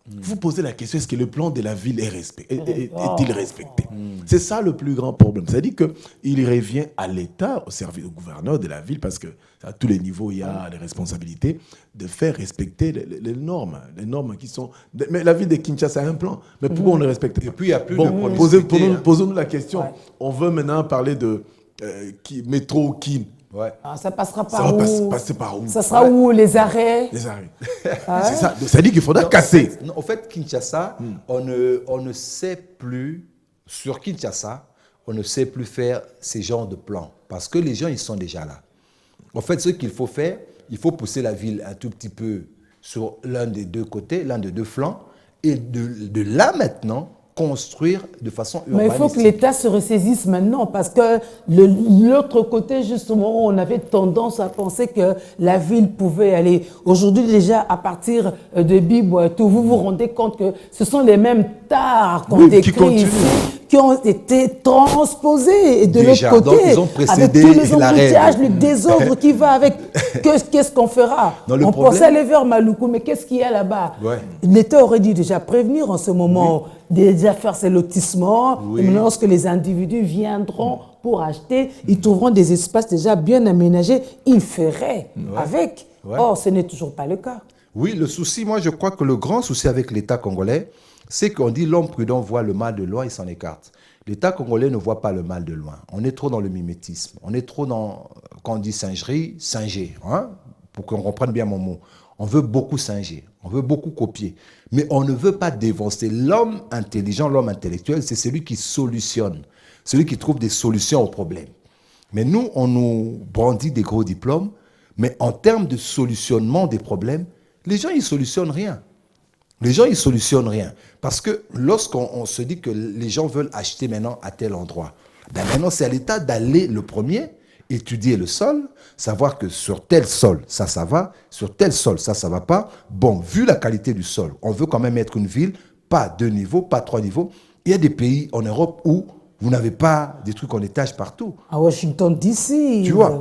Vous posez la question, est-ce que le plan de la ville est-il respecté? C'est ça le plus grand problème. C'est-à-dire qu'il revient à l'État, au service, au gouverneur de la ville, parce que à tous les niveaux, il y a des responsabilités, de faire respecter les normes qui sont... Mais la ville de Kinshasa a un plan, mais pourquoi on ne respecte pas? Et puis, il n'y a plus de promiscuité. Posons-nous la question. On veut maintenant parler de métro Kin. Ouais. Ça passera par où? Passer par où? Ça sera où les arrêts? Les arrêts. C'est ça. C'est-à-dire qu'il faudra casser. En fait, Kinshasa, on ne sait plus, sur Kinshasa, on ne sait plus faire ces genres de plans. Parce que les gens, ils sont déjà là. En fait, ce qu'il faut faire, il faut pousser la ville un tout petit peu sur l'un des deux côtés, l'un des deux flancs, et de là maintenant, construire de façon urbanistique. Mais il faut que l'État se ressaisisse maintenant, parce que l'autre côté, justement, on avait tendance à penser que la ville pouvait aller. Aujourd'hui, déjà, à partir de Biboué, vous vous rendez compte que ce sont les mêmes tares qu'on décrit ici, qui ont été transposés. Et de l'autre côté, avec tous les embouteillages, le désordre qui va avec, qu'est-ce qu'on fera? On pensait aller vers Maluku, mais qu'est-ce qu'il y a là-bas? L'État aurait dû déjà prévenir en ce moment, déjà faire ces lotissements. Et maintenant, lorsque les individus viendront pour acheter, ils trouveront des espaces déjà bien aménagés, ils feraient avec. Or, ce n'est toujours pas le cas. Oui, le souci, moi je crois que le grand souci avec l'État congolais, c'est qu'on dit l'homme prudent voit le mal de loin, il s'en écarte. L'État congolais ne voit pas le mal de loin. On est trop dans le mimétisme. On est trop dans, quand on dit singerie, singer, hein, pour qu'on comprenne bien mon mot. On veut beaucoup singer, on veut beaucoup copier, mais on ne veut pas dévancer. L'homme intelligent, l'homme intellectuel, c'est celui qui solutionne, celui qui trouve des solutions aux problèmes. Mais nous, on nous brandit des gros diplômes, mais en termes de solutionnement des problèmes, les gens, ils ne solutionnent rien. Les gens, ils ne solutionnent rien. Parce que lorsqu'on se dit que les gens veulent acheter maintenant à tel endroit, ben maintenant, c'est à l'État d'aller le premier, étudier le sol, savoir que sur tel sol, ça va, sur tel sol, ça va pas. Bon, vu la qualité du sol, on veut quand même être une ville, pas 2 niveaux, pas 3 niveaux. Il y a des pays en Europe où vous n'avez pas des trucs en étage partout. À Washington, D.C. Tu vois,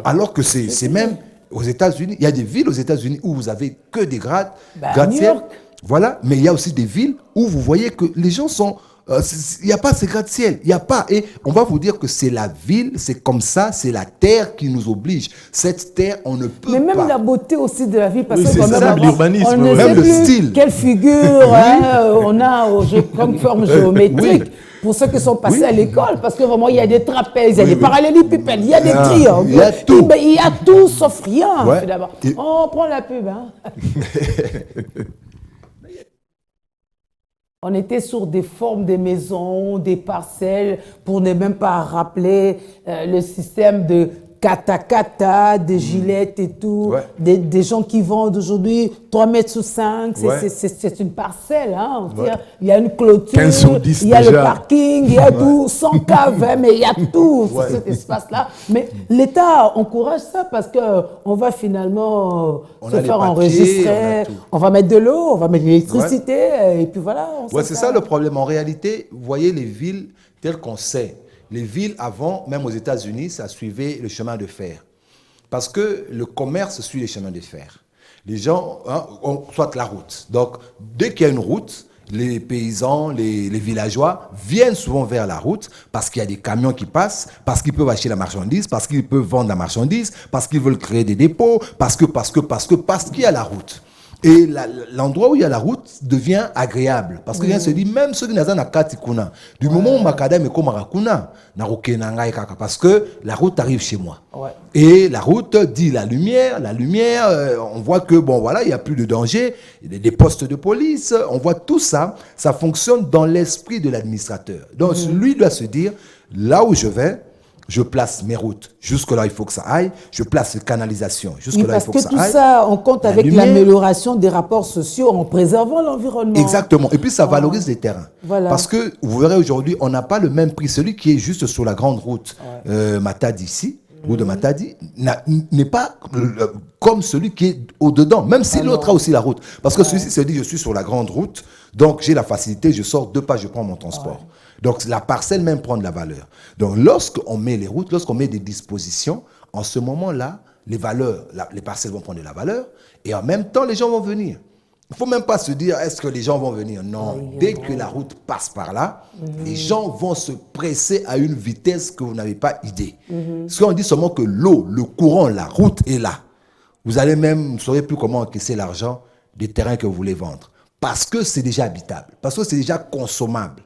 alors que c'est même aux États-Unis. Il y a des villes aux États-Unis où vous avez que des gratte-ciel. Voilà, mais il y a aussi des villes où vous voyez que les gens sont... il n'y a pas ces gratte-ciel, il n'y a pas. Et on va vous dire que c'est la ville, c'est comme ça, c'est la terre qui nous oblige. Cette terre, on ne peut pas. Mais même la beauté aussi de la ville, parce que c'est ça, l'urbanisme, on ne même sait le style. Quelle figure on a comme forme géométrique. Pour ceux qui sont passés à l'école, parce que vraiment, il y a des trapèzes, il y a des parallélépipèdes, il y a des triangles. Il y a tout. Il y a tout sauf rien, finalement. On prend la pub, hein. On était sur des formes des maisons, des parcelles, pour ne même pas rappeler le système de kata-kata, des gilettes et tout, des gens qui vendent aujourd'hui 3 mètres sur 5, c'est une parcelle. Hein, il y a une clôture, 15 sur 10 il y a déjà. le parking, il y a tout, 100 caves, mais il y a tout cet espace-là. Mais l'État encourage ça parce qu'on va finalement se faire enregistrer, on va mettre de l'eau, on va mettre de l'électricité, et puis voilà. C'est ça le problème. En réalité, vous voyez les villes telles qu'on sait. Les villes avant, même aux États-Unis, ça suivait le chemin de fer. Parce que le commerce suit les chemins de fer. Les gens, ont soit la route. Donc, dès qu'il y a une route, les paysans, les villageois viennent souvent vers la route parce qu'il y a des camions qui passent, parce qu'ils peuvent acheter la marchandise, parce qu'ils peuvent vendre la marchandise, parce qu'ils veulent créer des dépôts, parce qu'il y a la route. Et l'endroit où il y a la route devient agréable. Parce que les gens se disent, même ceux qui n'ont pas kati kuna, du moment où Makadam est comme Rakuna, parce que la route arrive chez moi. Et la route dit la lumière, on voit que, bon voilà, il n'y a plus de danger, il y a des postes de police, on voit tout ça, ça fonctionne dans l'esprit de l'administrateur. Donc lui doit se dire, là où je vais, je place mes routes. Jusque-là, il faut que ça aille. Je place les canalisations. Jusque-là, il faut que ça aille. Parce que tout ça, on compte avec l'amélioration des rapports sociaux en préservant l'environnement. Exactement. Et puis, ça valorise les terrains. Voilà. Parce que, vous verrez aujourd'hui, on n'a pas le même prix. Celui qui est juste sur la grande route Matadi ici, route de Matadi, n'est pas comme celui qui est au-dedans. Même si l'autre a aussi la route. Parce que celui-ci se dit, je suis sur la grande route, donc j'ai la facilité, je sors 2 pas, je prends mon transport. Donc, la parcelle même prend de la valeur. Donc, lorsqu'on met les routes, lorsqu'on met des dispositions, en ce moment-là, les valeurs, les parcelles vont prendre de la valeur et en même temps, les gens vont venir. Il ne faut même pas se dire, est-ce que les gens vont venir? Non. Dès que la route passe par là, les gens vont se presser à une vitesse que vous n'avez pas idée. Parce qu'on dit seulement que l'eau, le courant, la route est là. Vous allez même, vous ne saurez plus comment encaisser l'argent des terrains que vous voulez vendre. Parce que c'est déjà habitable. Parce que c'est déjà consommable.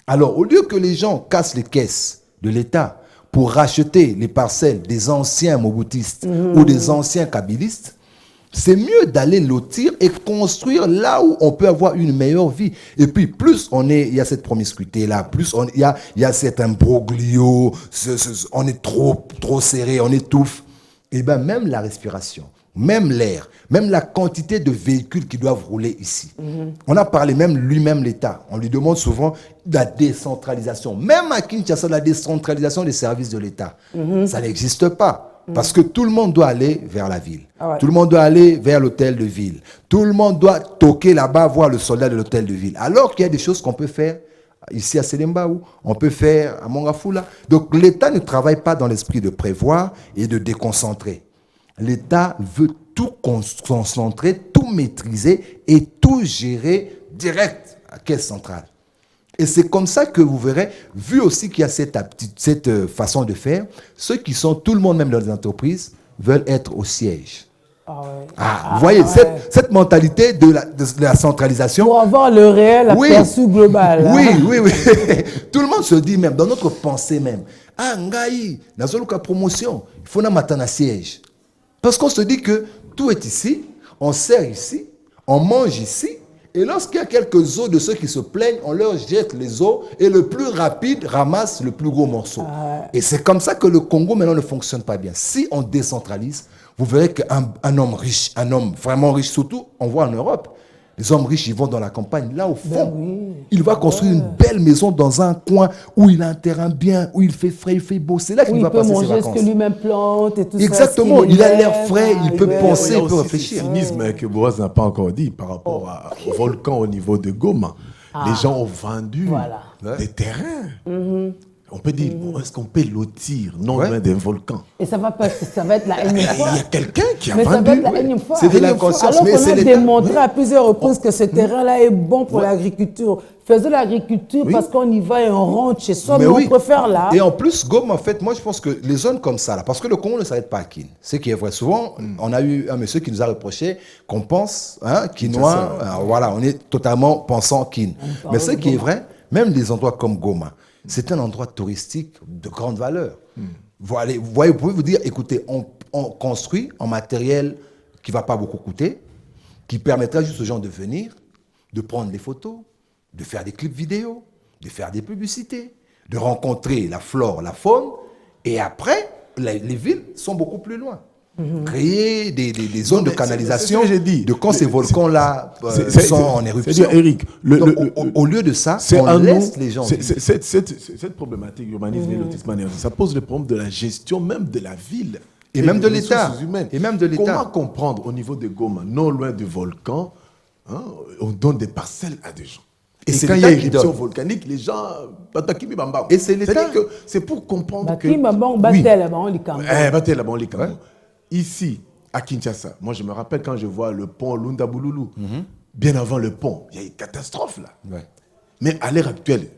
Alors, au lieu que les gens cassent les caisses de l'État pour racheter les parcelles des anciens Mobutistes ou des anciens Kabylistes, c'est mieux d'aller lotir et construire là où on peut avoir une meilleure vie. Et puis, plus il y a cette promiscuité-là, plus il y a cet imbroglio, on est trop serré, on étouffe. Et bien, même la respiration, même l'air, même la quantité de véhicules qui doivent rouler ici. On a parlé même lui-même l'État. On lui demande souvent la décentralisation. Même à Kinshasa, la décentralisation des services de l'État. Ça n'existe pas. Parce que tout le monde doit aller vers la ville. Tout le monde doit aller vers l'hôtel de ville. Tout le monde doit toquer là-bas, voir le soldat de l'hôtel de ville. Alors qu'il y a des choses qu'on peut faire ici à Selembaou, on peut faire à Mongafula. Donc l'État ne travaille pas dans l'esprit de prévoir et de déconcentrer. L'État veut tout concentrer, tout maîtriser et tout gérer direct à caisse centrale. Et c'est comme ça que vous verrez, vu aussi qu'il y a cette façon de faire, ceux qui sont, tout le monde, même dans les entreprises, veulent être au siège. Vous voyez, cette mentalité de la centralisation. Pour avoir le réel aperçu global. Oui. Tout le monde se dit même, dans notre pensée même, Ngaï, dans une promotion, il faut un siège. Parce qu'on se dit que tout est ici, on sert ici, on mange ici, et lorsqu'il y a quelques os de ceux qui se plaignent, on leur jette les os et le plus rapide ramasse le plus gros morceau. Et c'est comme ça que le Congo maintenant ne fonctionne pas bien. Si on décentralise, vous verrez qu'un homme riche, un homme vraiment riche, surtout on voit en Europe, les hommes riches, ils vont dans la campagne, là au fond. Il va construire une belle maison dans un coin où il a un terrain bien, où il fait frais, il fait beau. C'est là qu'il va passer ses vacances. Il peut manger ce que lui-même plante et tout ça. Exactement, il a l'air frais, il peut penser, il peut réfléchir. Il y a aussi ce cynisme que Boaz n'a pas encore dit par rapport au volcan au niveau de Goma. Les gens ont vendu des terrains. On peut dire, est-ce qu'on peut lotir non loin d'un volcan? Et ça va être la énième fois. Il y a quelqu'un qui a vendu. vendu. Ça va être la énième fois. C'est de l'inconscience. Alors qu'on a démontré à plusieurs reprises que ce terrain-là est bon pour l'agriculture. Faisons l'agriculture parce qu'on y va et on rentre chez soi, mais on préfère là. Et en plus, Goma, en fait, moi je pense que les zones comme ça, là, parce que le Congo ne s'arrête pas à Kin. Ce qui est vrai. Souvent, on a eu un monsieur qui nous a reproché qu'on pense, Kinois, voilà, on est totalement pensant Kin. Mais ce qui est vrai, même des endroits comme Goma, c'est un endroit touristique de grande valeur. Vous voyez, vous pouvez vous dire, écoutez, on construit en matériel qui ne va pas beaucoup coûter, qui permettra juste aux gens de venir, de prendre des photos, de faire des clips vidéo, de faire des publicités, de rencontrer la flore, la faune, et après, les villes sont beaucoup plus loin. Créer des zones de canalisation, de quand ces volcans-là sont en éruption. Eric, au lieu de ça, on laisse les gens vivre. Cette problématique, l'urbanisme et le lotissement, ça pose le problème de la gestion même de la ville. Et même de l'État. Comment comprendre au niveau de Goma, non loin du volcan, on donne des parcelles à des gens. Et quand il y a une éruption volcanique, les gens... Et c'est l'État. C'est pour comprendre que... Ici, à Kinshasa, moi je me rappelle quand je vois le pont Lunda-Boulou, bien avant le pont, il y a une catastrophe là. Mais à l'heure actuelle,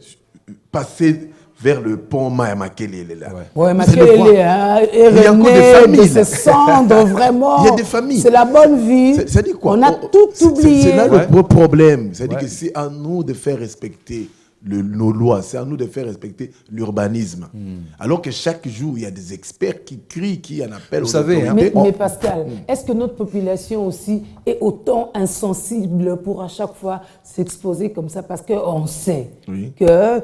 passer vers le pont Mayamakele, là. Makele, il y a encore des familles. De se cendre, vraiment. Il y a des familles. C'est la bonne vie. C'est-à-dire quoi? On a tout oublié. C'est là le gros problème. C'est-à-dire que c'est à nous de faire respecter nos lois, c'est à nous de faire respecter l'urbanisme. Alors que chaque jour, il y a des experts qui crient, qui en appellent. Vous savez, mais Pascal, est-ce que notre population aussi est autant insensible pour à chaque fois s'exposer comme ça? Parce qu'on sait que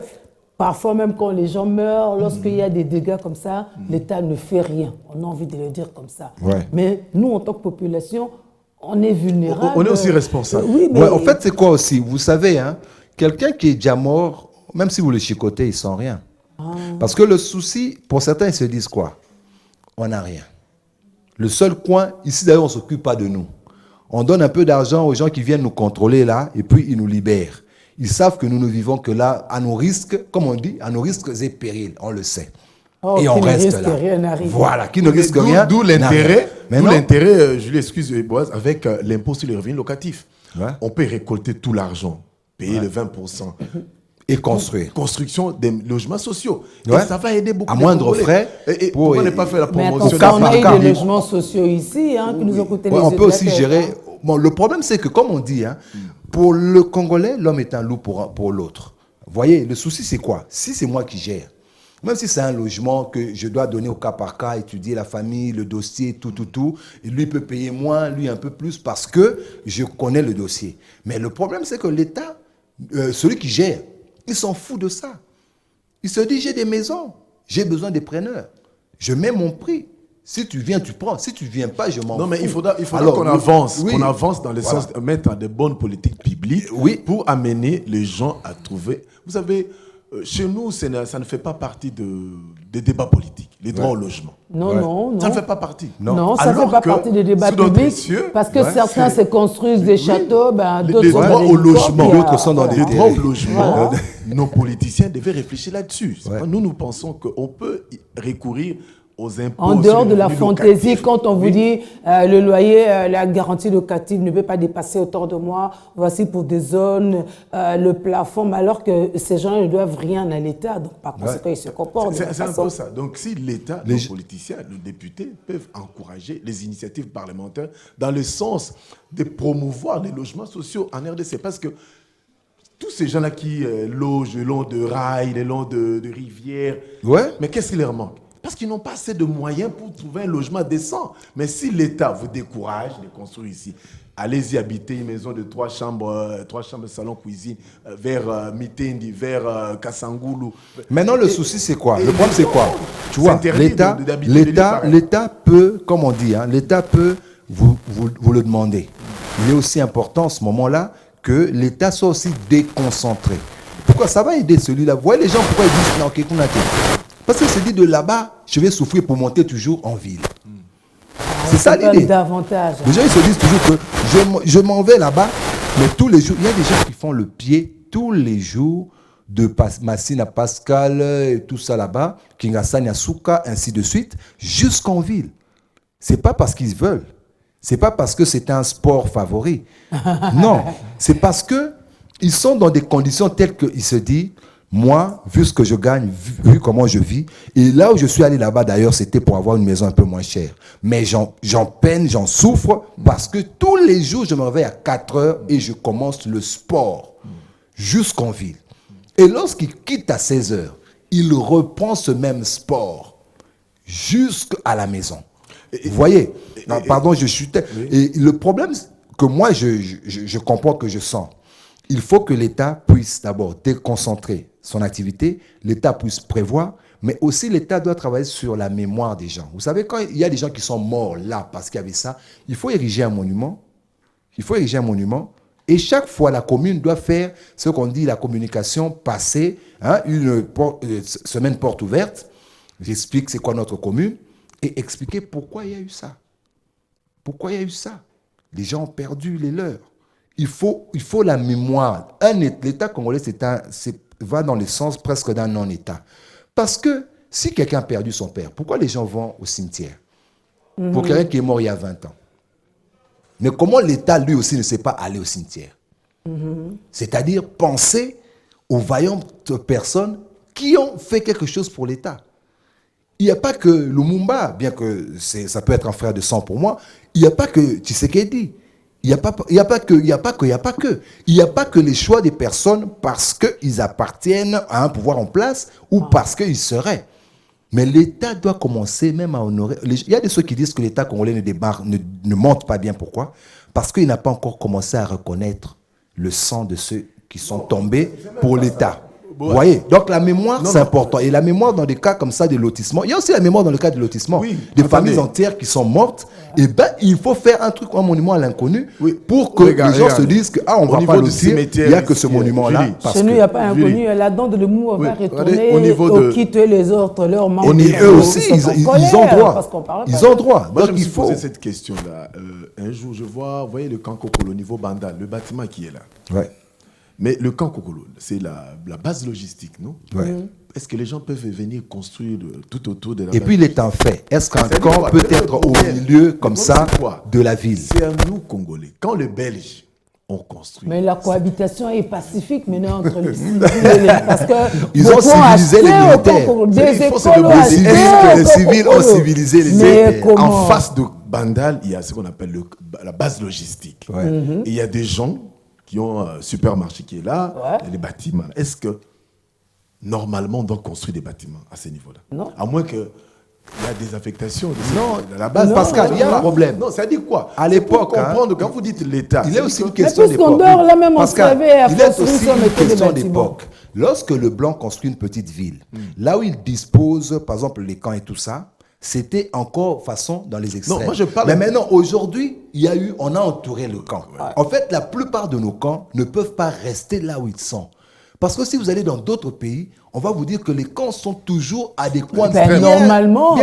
parfois, même quand les gens meurent, lorsqu'il y a des dégâts comme ça, l'État ne fait rien. On a envie de le dire comme ça. Mais nous, en tant que population, on est vulnérable. On est aussi responsable. En fait, c'est quoi aussi? Vous savez, quelqu'un qui est déjà mort, même si vous le chicotez, il ne sent rien. Parce que le souci, pour certains, ils se disent quoi? On n'a rien. Le seul coin, ici d'ailleurs, on ne s'occupe pas de nous. On donne un peu d'argent aux gens qui viennent nous contrôler là, et puis ils nous libèrent. Ils savent que nous ne vivons que là, à nos risques, comme on dit, à nos risques et périls, on le sait. Et on reste là. Voilà, qui ne risque rien. D'où l'intérêt, Julie, excuse Boaz, avec l'impôt sur les revenus locatifs. on peut récolter tout l'argent, payer le 20%. Et construire. Construction des logements sociaux. Et ça va aider beaucoup. À moindre frais. Et pourquoi ne pas faire la promotion? Mais on a eu des logements sociaux ici qui nous ont coûté les yeux. On peut aussi gérer. Bon, le problème, c'est que, comme on dit, pour le Congolais, l'homme est un loup pour l'autre. Vous voyez, le souci, c'est quoi? Si c'est moi qui gère, même si c'est un logement que je dois donner au cas par cas, étudier la famille, le dossier, tout, et lui peut payer moins, lui un peu plus, parce que je connais le dossier. Mais le problème, c'est que l'État, celui qui gère, il s'en fout de ça. Il se dit, j'ai des maisons, j'ai besoin des preneurs. Je mets mon prix. Si tu viens, tu prends. Si tu ne viens pas, je m'en fous. Non, mais il faudra qu'on avance. Qu'on avance dans le sens de mettre des bonnes politiques publiques pour amener les gens à trouver. Vous savez, chez nous, ça ne fait pas partie des débats politiques, les droits au logement. Non. Ça ne fait pas partie. Non, ça ne fait pas partie des débats publics. Parce que certains se construisent des châteaux, d'autres les droits au logement. D'autres sont dans des droits au logement. Nos politiciens devaient réfléchir là-dessus. Nous pensons qu'on peut recourir aux impôts. En dehors de la fantaisie, quand on vous dit le loyer, la garantie locative ne peut pas dépasser autant de mois, voici pour des zones, le plafond, alors que ces gens ne doivent rien à l'État, donc par conséquent, ils se comportent. C'est un peu ça. Donc si l'État, les politiciens, les députés peuvent encourager les initiatives parlementaires dans le sens de promouvoir les logements sociaux en RDC, parce que tous ces gens-là qui logent le long de rails, le long de rivières, mais qu'est-ce qui leur manque? Parce qu'ils n'ont pas assez de moyens pour trouver un logement décent. Mais si l'État vous décourage de construire ici, allez-y habiter une maison de 3 chambres, salon, cuisine, vers Mitendi, vers Kassangoulou. Maintenant, le souci, c'est quoi? Le problème, c'est quoi? Tu vois, l'État peut, comme on dit, l'État peut vous le demander. Il est aussi important, en ce moment-là, que l'État soit aussi déconcentré. Pourquoi? Ça va aider celui-là. Vous voyez les gens, pourquoi ils disent non, ok, parce qu'il se dit de là-bas, je vais souffrir pour monter toujours en ville. C'est ça l'idée. Les gens, ils se disent toujours que je m'en vais là-bas, mais tous les jours, il y a des gens qui font le pied tous les jours de Massina Pascal et tout ça là-bas, Kingasani Asuka, ainsi de suite, jusqu'en ville. C'est pas parce qu'ils veulent. C'est pas parce que c'est un sport favori. Non, c'est parce que ils sont dans des conditions telles qu'ils se disent, moi, vu ce que je gagne, vu comment je vis, et là où je suis allé là-bas d'ailleurs, c'était pour avoir une maison un peu moins chère. Mais j'en peine, j'en souffre, parce que tous les jours, je me réveille à 4 heures et je commence le sport jusqu'en ville. Et lorsqu'il quitte à 16 heures, il reprend ce même sport jusqu'à la maison. Vous voyez? Pardon, je chutais. Et le problème que moi, je comprends, que je sens, il faut que l'État puisse d'abord déconcentrer son activité, l'État puisse prévoir, mais aussi l'État doit travailler sur la mémoire des gens. Vous savez, quand il y a des gens qui sont morts là parce qu'il y avait ça, il faut ériger un monument. Il faut ériger un monument. Et chaque fois, la commune doit faire ce qu'on dit la communication passée, une semaine porte ouverte. J'explique c'est quoi notre commune et expliquer pourquoi il y a eu ça. Pourquoi il y a eu ça? Les gens ont perdu les leurs. Il faut la mémoire. L'État congolais va dans le sens presque d'un non-État. Parce que si quelqu'un a perdu son père, pourquoi les gens vont au cimetière? Pour quelqu'un qui est mort il y a 20 ans. Mais comment l'État, lui aussi, ne sait pas aller au cimetière? C'est-à-dire penser aux vaillantes personnes qui ont fait quelque chose pour l'État. Il n'y a pas que Lumumba, bien que ça peut être un frère de sang pour moi, il n'y a pas que Tshisekedi. Il n'y a pas que les choix des personnes parce qu'ils appartiennent à un pouvoir en place ou parce qu'ils seraient. Mais l'État doit commencer même à honorer. Il y a des ceux qui disent que l'État congolais ne monte pas bien. Pourquoi? Parce qu'il n'a pas encore commencé à reconnaître le sang de ceux qui sont tombés pour l'État. Vous voyez? Donc la mémoire, c'est important. Et la mémoire dans des cas comme ça de lotissement. Il y a aussi la mémoire dans le cas de lotissement. Des familles entières qui sont mortes. Et il faut faire un truc, un monument à l'inconnu pour que les gens se disent qu'on ne va pas lotir. Il n'y a que ce monument-là. Chez nous, il n'y a pas inconnu. La dent de l'humour va retourner au quitter les autres, leurs membres. Eux aussi, ils ont droit. Ils ont droit. Moi, je me suis posé cette question-là. Un jour, je vois, vous voyez le camp Kokolo au niveau Bandal, le bâtiment qui est là. Ouais. Mais le camp Kokolo, c'est la base logistique, non? Ouais. Est-ce que les gens peuvent venir construire tout autour de la Et puis il est en fait. Est-ce qu'un camp peut être au milieu comme ça de la ville? C'est à nous, Congolais. Quand les Belges on construit. Mais la cohabitation est pacifique maintenant entre les civils et les... Parce que ils ont civilisé les militaires. Les civils ont civilisé les militaires. En face de Bandal, il y a ce qu'on appelle la base logistique. Et il y a des gens qui ont un supermarché qui est là, et les bâtiments. Est-ce que, normalement, on doit construire des bâtiments à ce niveau-là? Non. À moins que... Il y a des affectations. Non, la base, Pascal, il y a un problème. Non, ça dit quoi? À l'époque, comprendre quand vous dites l'État. Il est aussi une question d'époque. Là même, Pascal, il est aussi une question d'époque. Lorsque le Blanc construit une petite ville, là où il dispose, par exemple, les camps et tout ça, c'était encore façon dans les extrêmes. Non, moi je parle. Mais maintenant, aujourd'hui, on a entouré le camp. En fait, la plupart de nos camps ne peuvent pas rester là où ils sont. Parce que si vous allez dans d'autres pays, on va vous dire que les camps sont toujours à des coins normalement.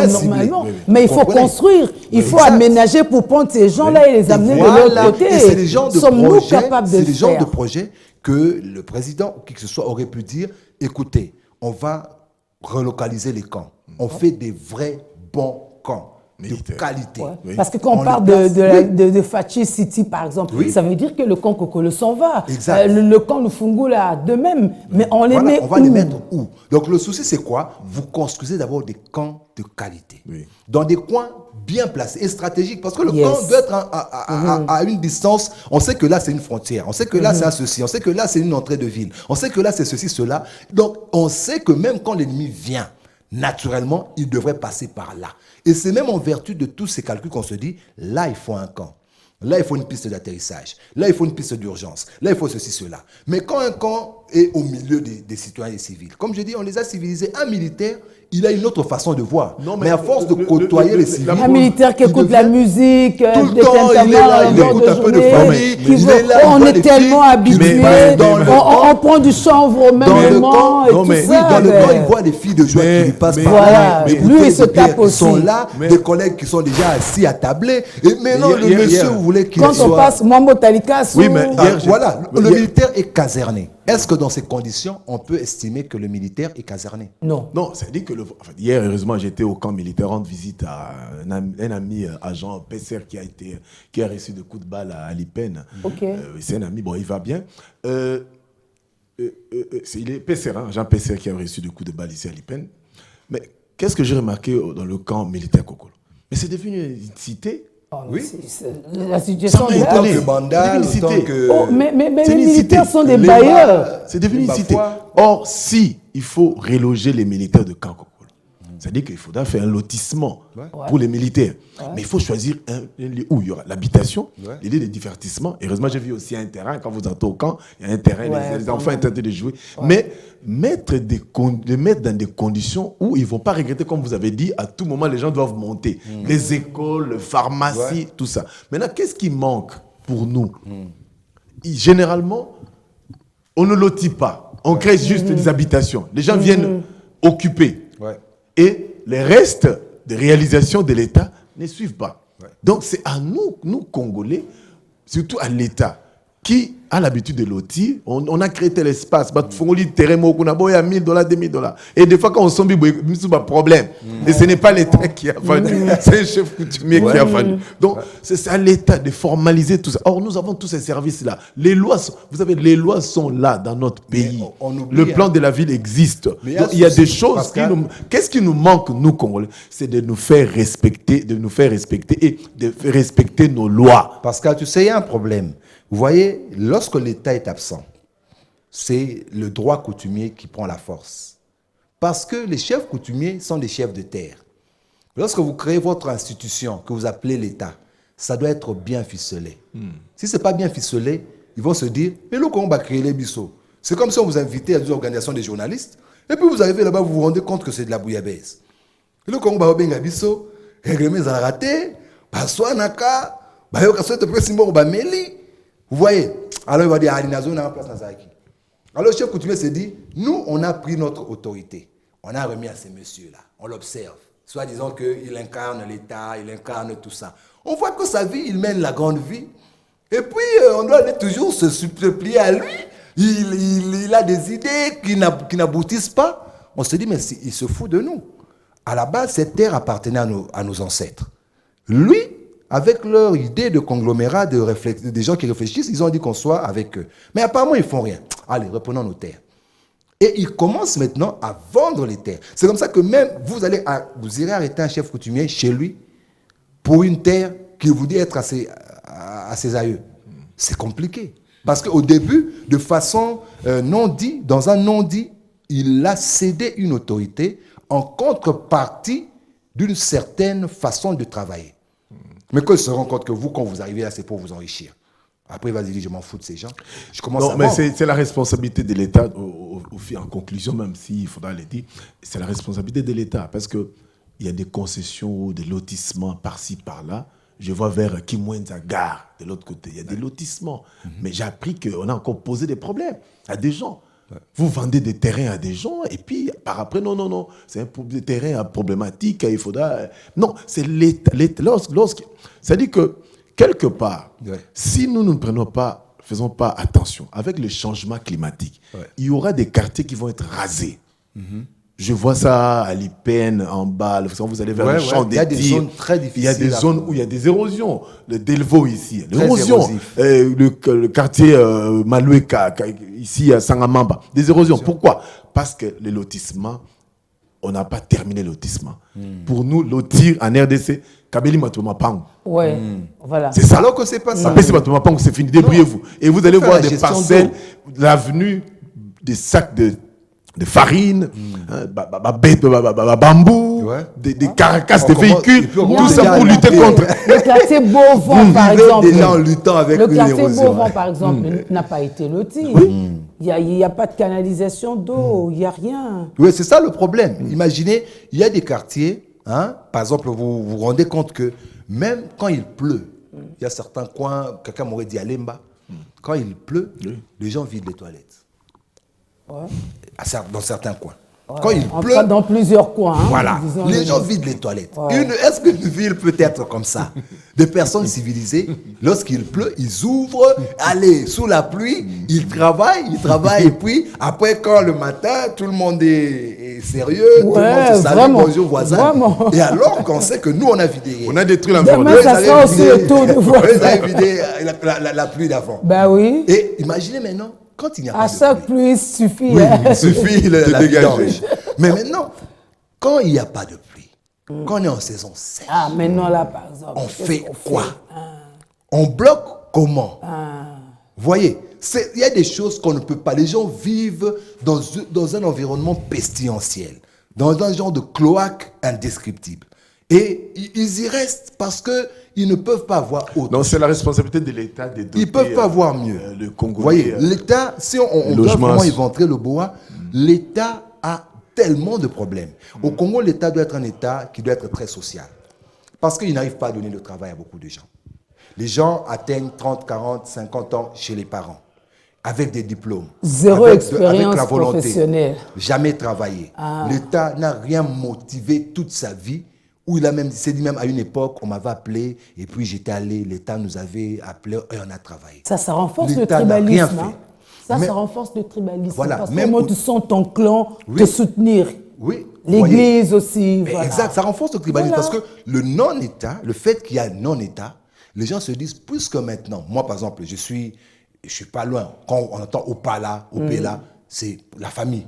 Mais il faut construire, il faut aménager pour prendre ces gens-là et les amener de l'autre côté. Et c'est les genres de projets que le président ou qui que ce soit aurait pu dire, écoutez, on va relocaliser les camps. On fait des vrais bons camps. De qualité. Parce que quand on parle de Fachi City, par exemple, ça veut dire que le camp Kokolo s'en va. Le camp Lufungula, de même. Mais on les met où? On va les mettre où? Donc le souci, c'est quoi? Vous construisez d'abord des camps de qualité. Dans des coins bien placés et stratégiques. Parce que le camp doit être à une distance. On sait que là, c'est une frontière. On sait que là, c'est un ceci. On sait que là, c'est une entrée de ville. On sait que là, c'est ceci, cela. Donc, on sait que même quand l'ennemi vient, naturellement, il devrait passer par là. Et c'est même en vertu de tous ces calculs qu'on se dit, là, il faut un camp. Là, il faut une piste d'atterrissage. Là, il faut une piste d'urgence. Là, il faut ceci, cela. Mais quand un camp est au milieu des citoyens et civils, comme je dis, on les a civilisés. Un militaire, il a une autre façon de voir. Non, mais à force de côtoyer les civils... Un militaire qui écoute la musique, tout le temps, il est là, il écoute un peu de famille. On est tellement habitués. On prend du chanvre au même moment. Dans le camp, il voit les filles de joie qui lui passent par là. Lui, il se tape aussi. Ils sont là, des collègues qui sont déjà assis à tabler. Et maintenant, le monsieur, vous voulez qu'il soit... Quand on passe Mambo Talikas... Oui, mais voilà, le militaire est caserné. Est-ce que dans ces conditions, on peut estimer que le militaire est caserné? Non. Non, ça dit que hier, heureusement, j'étais au camp militaire, rendre visite à un ami agent PCR qui a reçu des coups de balle à Lipen. C'est un ami, bon, il va bien. Il est PCR, agent PCR qui a reçu des coups de balle ici à Lipen. Mais qu'est-ce que j'ai remarqué dans le camp militaire Kokolo? Mais c'est devenu une cité. La situation est autant que Bandal, autant que... mais les militaires sont des bailleurs. C'est devenu une cité. Or, si il faut reloger les militaires de camp Kokolo, c'est-à-dire qu'il faudra faire un lotissement pour les militaires. Mais il faut choisir un lieu où il y aura l'habitation, les lieux de divertissement. Heureusement, j'ai vu aussi un terrain. Quand vous entrez au camp, il y a un terrain, les enfants sont en train de jouer. Mais les mettre dans des conditions où ils ne vont pas regretter, comme vous avez dit, à tout moment, les gens doivent monter. Les écoles, les pharmacies, tout ça. Maintenant, qu'est-ce qui manque pour nous? Généralement, on ne lotit pas. On crée juste des habitations. Les gens viennent occuper. Et les restes de réalisation de l'État ne suivent pas. Donc c'est à nous Congolais, surtout à l'État, qui a l'habitude de lotir. On a créé tel espace. Il y a $1,000, $2,000. Et des fois, quand on sombre, il y a un problème. Et ce n'est pas l'État qui a vendu, c'est un chef coutumier qui a vendu. Donc, c'est à l'État de formaliser tout ça. Or, nous avons tous ces services-là. Les lois sont là dans notre pays. Le plan de la ville existe. Donc, il y a des choses qu'est-ce qui nous manque, nous, Congolais? C'est de nous faire respecter, et de faire respecter nos lois. Pascal, tu sais, il y a un problème. Vous voyez, lorsque l'État est absent, c'est le droit coutumier qui prend la force. Parce que les chefs coutumiers sont des chefs de terre. Lorsque vous créez votre institution, que vous appelez l'État, ça doit être bien ficelé. Si ce n'est pas bien ficelé, ils vont se dire, mais nous, on va créer les bisous. C'est comme si on vous invitait à des organisations de journalistes, et puis vous arrivez là-bas, vous vous rendez compte que c'est de la bouillabaisse. Et nous, on va faire des bisous, réglements à rater, passoir naka, vous voyez, alors il va dire, alors le chef coutumier se dit, nous, on a pris notre autorité. On a remis à ces messieurs-là. On l'observe. Soit disant qu'il incarne l'État, il incarne tout ça. On voit que sa vie, il mène la grande vie. Et puis, on doit toujours se supplier à lui. Il a des idées qui n'aboutissent pas. On se dit, mais il se fout de nous. À la base, cette terre appartenait à nos ancêtres. Lui, avec leur idée de conglomérat des gens qui réfléchissent, ils ont dit qu'on soit avec eux. Mais apparemment, ils font rien. Allez, reprenons nos terres. Et ils commencent maintenant à vendre les terres. C'est comme ça que même vous irez arrêter un chef coutumier chez lui pour une terre qu'il vous dit être à ses aïeux. C'est compliqué. Parce qu'au début, de façon non-dit, dans un non-dit, il a cédé une autorité en contrepartie d'une certaine façon de travailler. Mais quand il se rend compte que vous, quand vous arrivez là, c'est pour vous enrichir. Après, il va se dire, je m'en fous de ces gens. Je commence non, à mais c'est la responsabilité de l'État, en conclusion, même s'il faudra le dire, c'est la responsabilité de l'État. Parce qu'il y a des concessions, des lotissements par-ci, par-là. Je vois vers Kimwenza Gare, de l'autre côté. Il y a des lotissements. Mais j'ai appris qu'on a encore posé des problèmes à des gens. Vous vendez des terrains à des gens et puis par après, non, c'est un terrain problématique, il faudra... Non, c'est l'État. C'est-à-dire que, quelque part, si nous ne faisons pas attention, avec le changement climatique, il y aura des quartiers qui vont être rasés. Je vois ça à l'IPN, en bas, vous allez vers le champ des tirs. Il y a des zones très difficiles. Il y a des zones où il y a des érosions. Le Delvaux ici, l'érosion. Le quartier Maloueka, ici à Sangamamba, des érosions. Pourquoi? Parce que les lotissements, on n'a pas terminé le lotissement. Pour nous, lotir en RDC, Kabeli Matoumapang. Ouais, voilà. C'est ça. Alors que c'est pas ça. Kabeli Matoumapang, c'est fini. Débrouillez-vous. Et vous allez voir des parcelles, l'avenue, des sacs de farine, bambou, des carcasses de véhicules, tout ça pour lutter contre. Le quartier Beauvant, par exemple. Déjà en luttant avec le quartier Beauvant, par exemple, n'a pas été loti. Il n'y a pas de canalisation d'eau, il n'y a rien. Oui, c'est ça le problème. Imaginez, il y a des quartiers, par exemple, vous vous rendez compte que même quand il pleut, il y a certains coins, quelqu'un m'aurait dit à Lemba, quand il pleut, les gens vident les toilettes. Dans certains coins. Quand il pleut, dans plusieurs coins. Voilà. Les gens vident les toilettes. Est-ce qu'une ville peut être comme ça? Des personnes civilisées, lorsqu'il pleut, ils ouvrent, allez, sous la pluie, ils travaillent, et puis, après, quand le matin, tout le monde est sérieux, tout le monde se salue, bonjour voisin. Et alors qu'on sait que nous, on a vidé. On a détruit l'environnement. Demain, ça sera aussi le tour de voisin. Ils avaient vidé la pluie d'avant. Ben oui. Et imaginez maintenant, quand il n'y a pas de pluie. À chaque pluie, il suffit. Oui, il suffit de dégager. Mais maintenant, quand il n'y a pas de pluie, quand on est en saison sèche, maintenant là, par exemple, on fait quoi? On bloque comment? Vous voyez, il y a des choses qu'on ne peut pas. Les gens vivent dans un environnement pestilentiel, dans un genre de cloaque indescriptible. Et ils y restent parce qu'ils ne peuvent pas avoir autre. Non, c'est la responsabilité de l'État de doter. Ils ne peuvent pas avoir mieux. Le Congo. Vous voyez, l'État, si on doit vraiment éventrer le bois, l'État a tellement de problèmes. Au Congo, l'État doit être un État qui doit être très social. Parce qu'il n'arrive pas à donner le travail à beaucoup de gens. Les gens atteignent 30, 40, 50 ans chez les parents, avec des diplômes. Zéro expérience avec la volonté, professionnelle. Jamais travaillé. L'État n'a rien motivé toute sa vie. Où il s'est dit même à une époque, on m'avait appelé, et puis j'étais allé, l'État nous avait appelé, et on a travaillé. Ça renforce le tribalisme. Ça renforce le tribalisme. Voilà, parce que moi, tu sens ton clan te soutenir. Oui. L'Église aussi. Voilà. Exact, ça renforce le tribalisme. Parce que le non-État, le fait qu'il y a non-État, les gens se disent, plus que maintenant, moi par exemple, je suis pas loin. Quand on entend Opala, Opela, c'est la famille.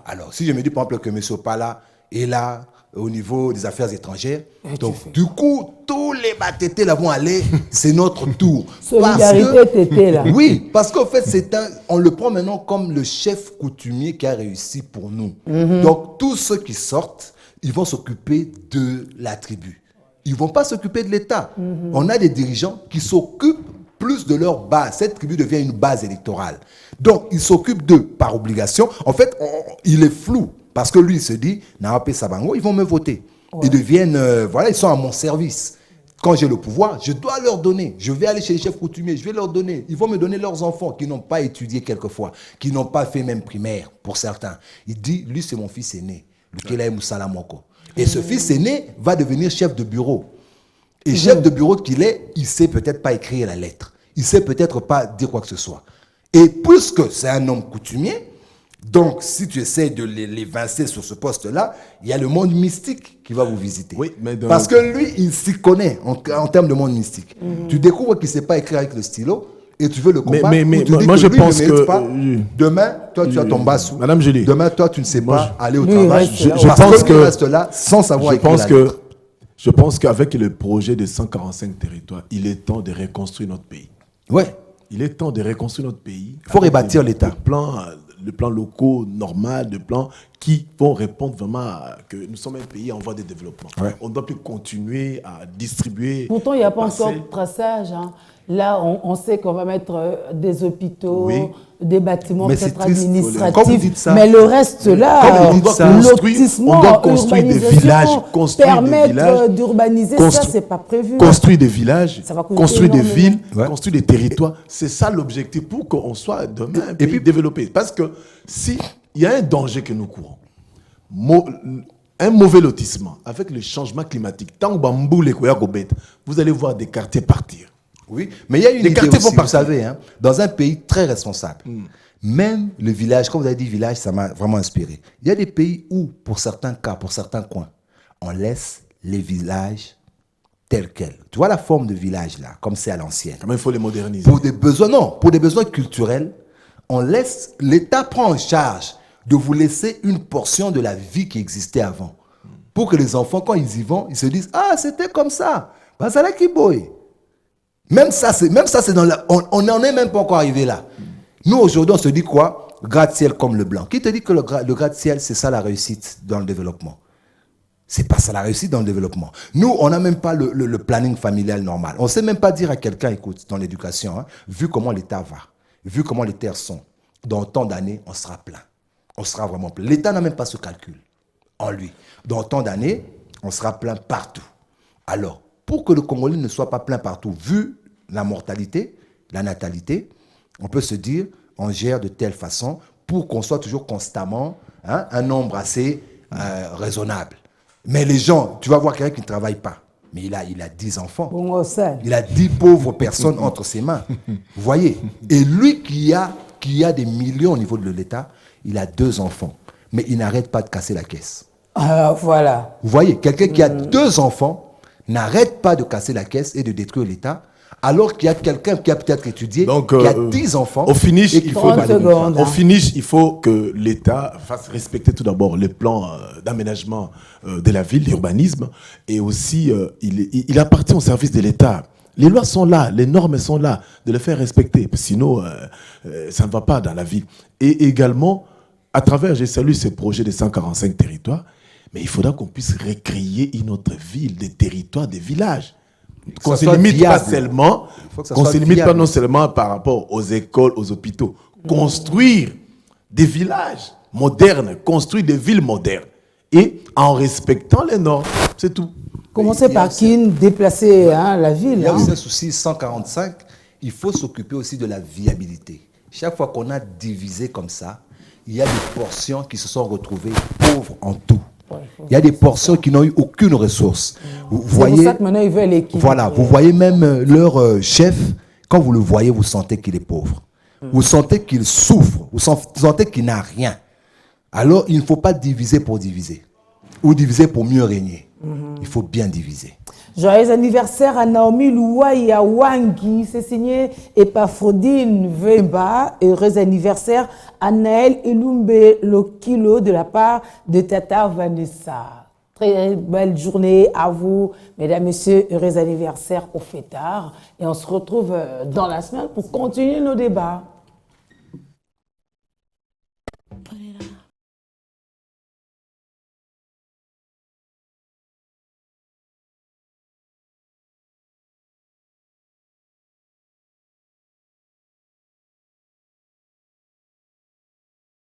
Alors, si je me dis par exemple que M. Opala est là, au niveau des affaires étrangères. Donc, du coup, tous les Batétés là vont aller, c'est notre tour. Solidarité tété là. Oui, parce qu'en fait, on le prend maintenant comme le chef coutumier qui a réussi pour nous. Donc, tous ceux qui sortent, ils vont s'occuper de la tribu. Ils ne vont pas s'occuper de l'État. On a des dirigeants qui s'occupent plus de leur base. Cette tribu devient une base électorale. Donc, ils s'occupent d'eux par obligation. En fait, il est flou. Parce que lui, il se dit, Naapé Sabango, ils vont me voter. Ils deviennent, ils sont à mon service. Quand j'ai le pouvoir, je dois leur donner. Je vais aller chez les chefs coutumiers, je vais leur donner. Ils vont me donner leurs enfants qui n'ont pas étudié quelquefois, qui n'ont pas fait même primaire, pour certains. Il dit, lui, c'est mon fils aîné, Lukelaï Moussala Moko. Et ce fils aîné va devenir chef de bureau. Et chef de bureau qu'il est, il ne sait peut-être pas écrire la lettre. Il ne sait peut-être pas dire quoi que ce soit. Et puisque c'est un homme coutumier, Donc, si tu essaies de l'évincer sur ce poste-là, il y a le monde mystique qui va vous visiter. Oui, mais parce que lui, il s'y connaît en termes de monde mystique. Tu découvres qu'il ne sait pas écrire avec le stylo et tu veux le combattre. Mais moi, je pense que... Demain, toi, tu as ton bassou. Madame Julie. Demain, toi, tu ne sais pas aller au travail. Je pense que... reste là sans savoir écrire la lettre. Je pense qu'avec le projet de 145 territoires, il est temps de reconstruire notre pays. Ouais. Il est temps de reconstruire notre pays. Il faut rebâtir l'État. Le plan locaux normal, de plans qui vont répondre vraiment à que nous sommes un pays en voie de développement. Ouais. On ne doit plus continuer à distribuer. Pourtant, il n'y a pas encore de traçage. Hein. Là, on sait qu'on va mettre des hôpitaux, des bâtiments peut-être administratifs. Mais le reste, là, lotissement, on doit construire des villages. Permettre d'urbaniser, ça, ce n'est pas prévu. Construire des villages, construire des villes, construire des territoires. C'est ça l'objectif pour qu'on soit demain un pays développé. Parce que s'il y a un danger que nous courons, un mauvais lotissement avec le changement climatique, tant que vous allez voir des quartiers partir. Oui, mais il y a une idée aussi, vous savez, hein, dans un pays très responsable, même le village, quand vous avez dit village, ça m'a vraiment inspiré. Il y a des pays où, pour certains cas, pour certains coins, on laisse les villages tels quels. Tu vois la forme de village là, comme c'est à l'ancienne. Comment il faut les moderniser. Pour des besoins culturels, on laisse, l'État prend en charge de vous laisser une portion de la vie qui existait avant. Pour que les enfants, quand ils y vont, ils se disent « Ah, c'était comme ça. Bazala Kiboy. » Même ça, c'est dans la... On n'en est même pas encore arrivé là. Nous, aujourd'hui, on se dit quoi? Gratte-ciel comme le blanc. Qui te dit que le gratte-ciel, c'est ça la réussite dans le développement? C'est pas ça la réussite dans le développement. Nous, on n'a même pas le planning familial normal. On ne sait même pas dire à quelqu'un, écoute, dans l'éducation, hein, vu comment l'État va, vu comment les terres sont, dans tant d'années, on sera plein. On sera vraiment plein. L'État n'a même pas ce calcul en lui. Dans tant d'années, on sera plein partout. Alors, pour que le Congolais ne soit pas plein partout, vu la mortalité, la natalité, on peut se dire, on gère de telle façon pour qu'on soit toujours constamment un nombre assez raisonnable. Mais les gens, tu vas voir quelqu'un qui ne travaille pas, mais il a 10 enfants. Il a 10 pauvres personnes entre ses mains. Vous voyez? Et lui qui a des millions au niveau de l'État, il a 2 enfants. Mais il n'arrête pas de casser la caisse. Voilà. Vous voyez? Quelqu'un qui a 2 enfants n'arrête pas de casser la caisse et de détruire l'État. Alors qu'il y a quelqu'un qui a peut-être étudié, qui a 10 enfants. Au finish, il faut que l'État fasse respecter tout d'abord les plans d'aménagement de la ville, l'urbanisme. Et aussi, il appartient au service de l'État. Les lois sont là, les normes sont là, de les faire respecter. Sinon, ça ne va pas dans la ville. Et également, à travers, j'ai salué ce projet de 145 territoires, mais il faudra qu'on puisse recréer une autre ville, des territoires, des villages. Qu'on ne se limite pas seulement, non seulement par rapport aux écoles, aux hôpitaux. Construire des villages modernes, construire des villes modernes. Et en respectant les normes, c'est tout. Commencer par qui déplacer la ville. Il y a aussi un souci 145, il faut s'occuper aussi de la viabilité. Chaque fois qu'on a divisé comme ça, il y a des portions qui se sont retrouvées pauvres en tout. Il y a des portions qui n'ont eu aucune ressource. Vous voyez, pour ça que maintenant ils veulent l'équilibre. Voilà, vous voyez même leur chef, quand vous le voyez, vous sentez qu'il est pauvre. Vous sentez qu'il souffre, vous sentez qu'il n'a rien. Alors, il ne faut pas diviser pour diviser. Ou diviser pour mieux régner. Il faut bien diviser. Joyeux anniversaire à Naomi Louaya Wangi, c'est signé Epaphrodine Vemba. Heureux anniversaire à Naël Ilumbe Lokilo de la part de Tata Vanessa. Très belle journée à vous, mesdames, messieurs. Heureux anniversaire au fêtard. Et on se retrouve dans la semaine pour continuer nos débats.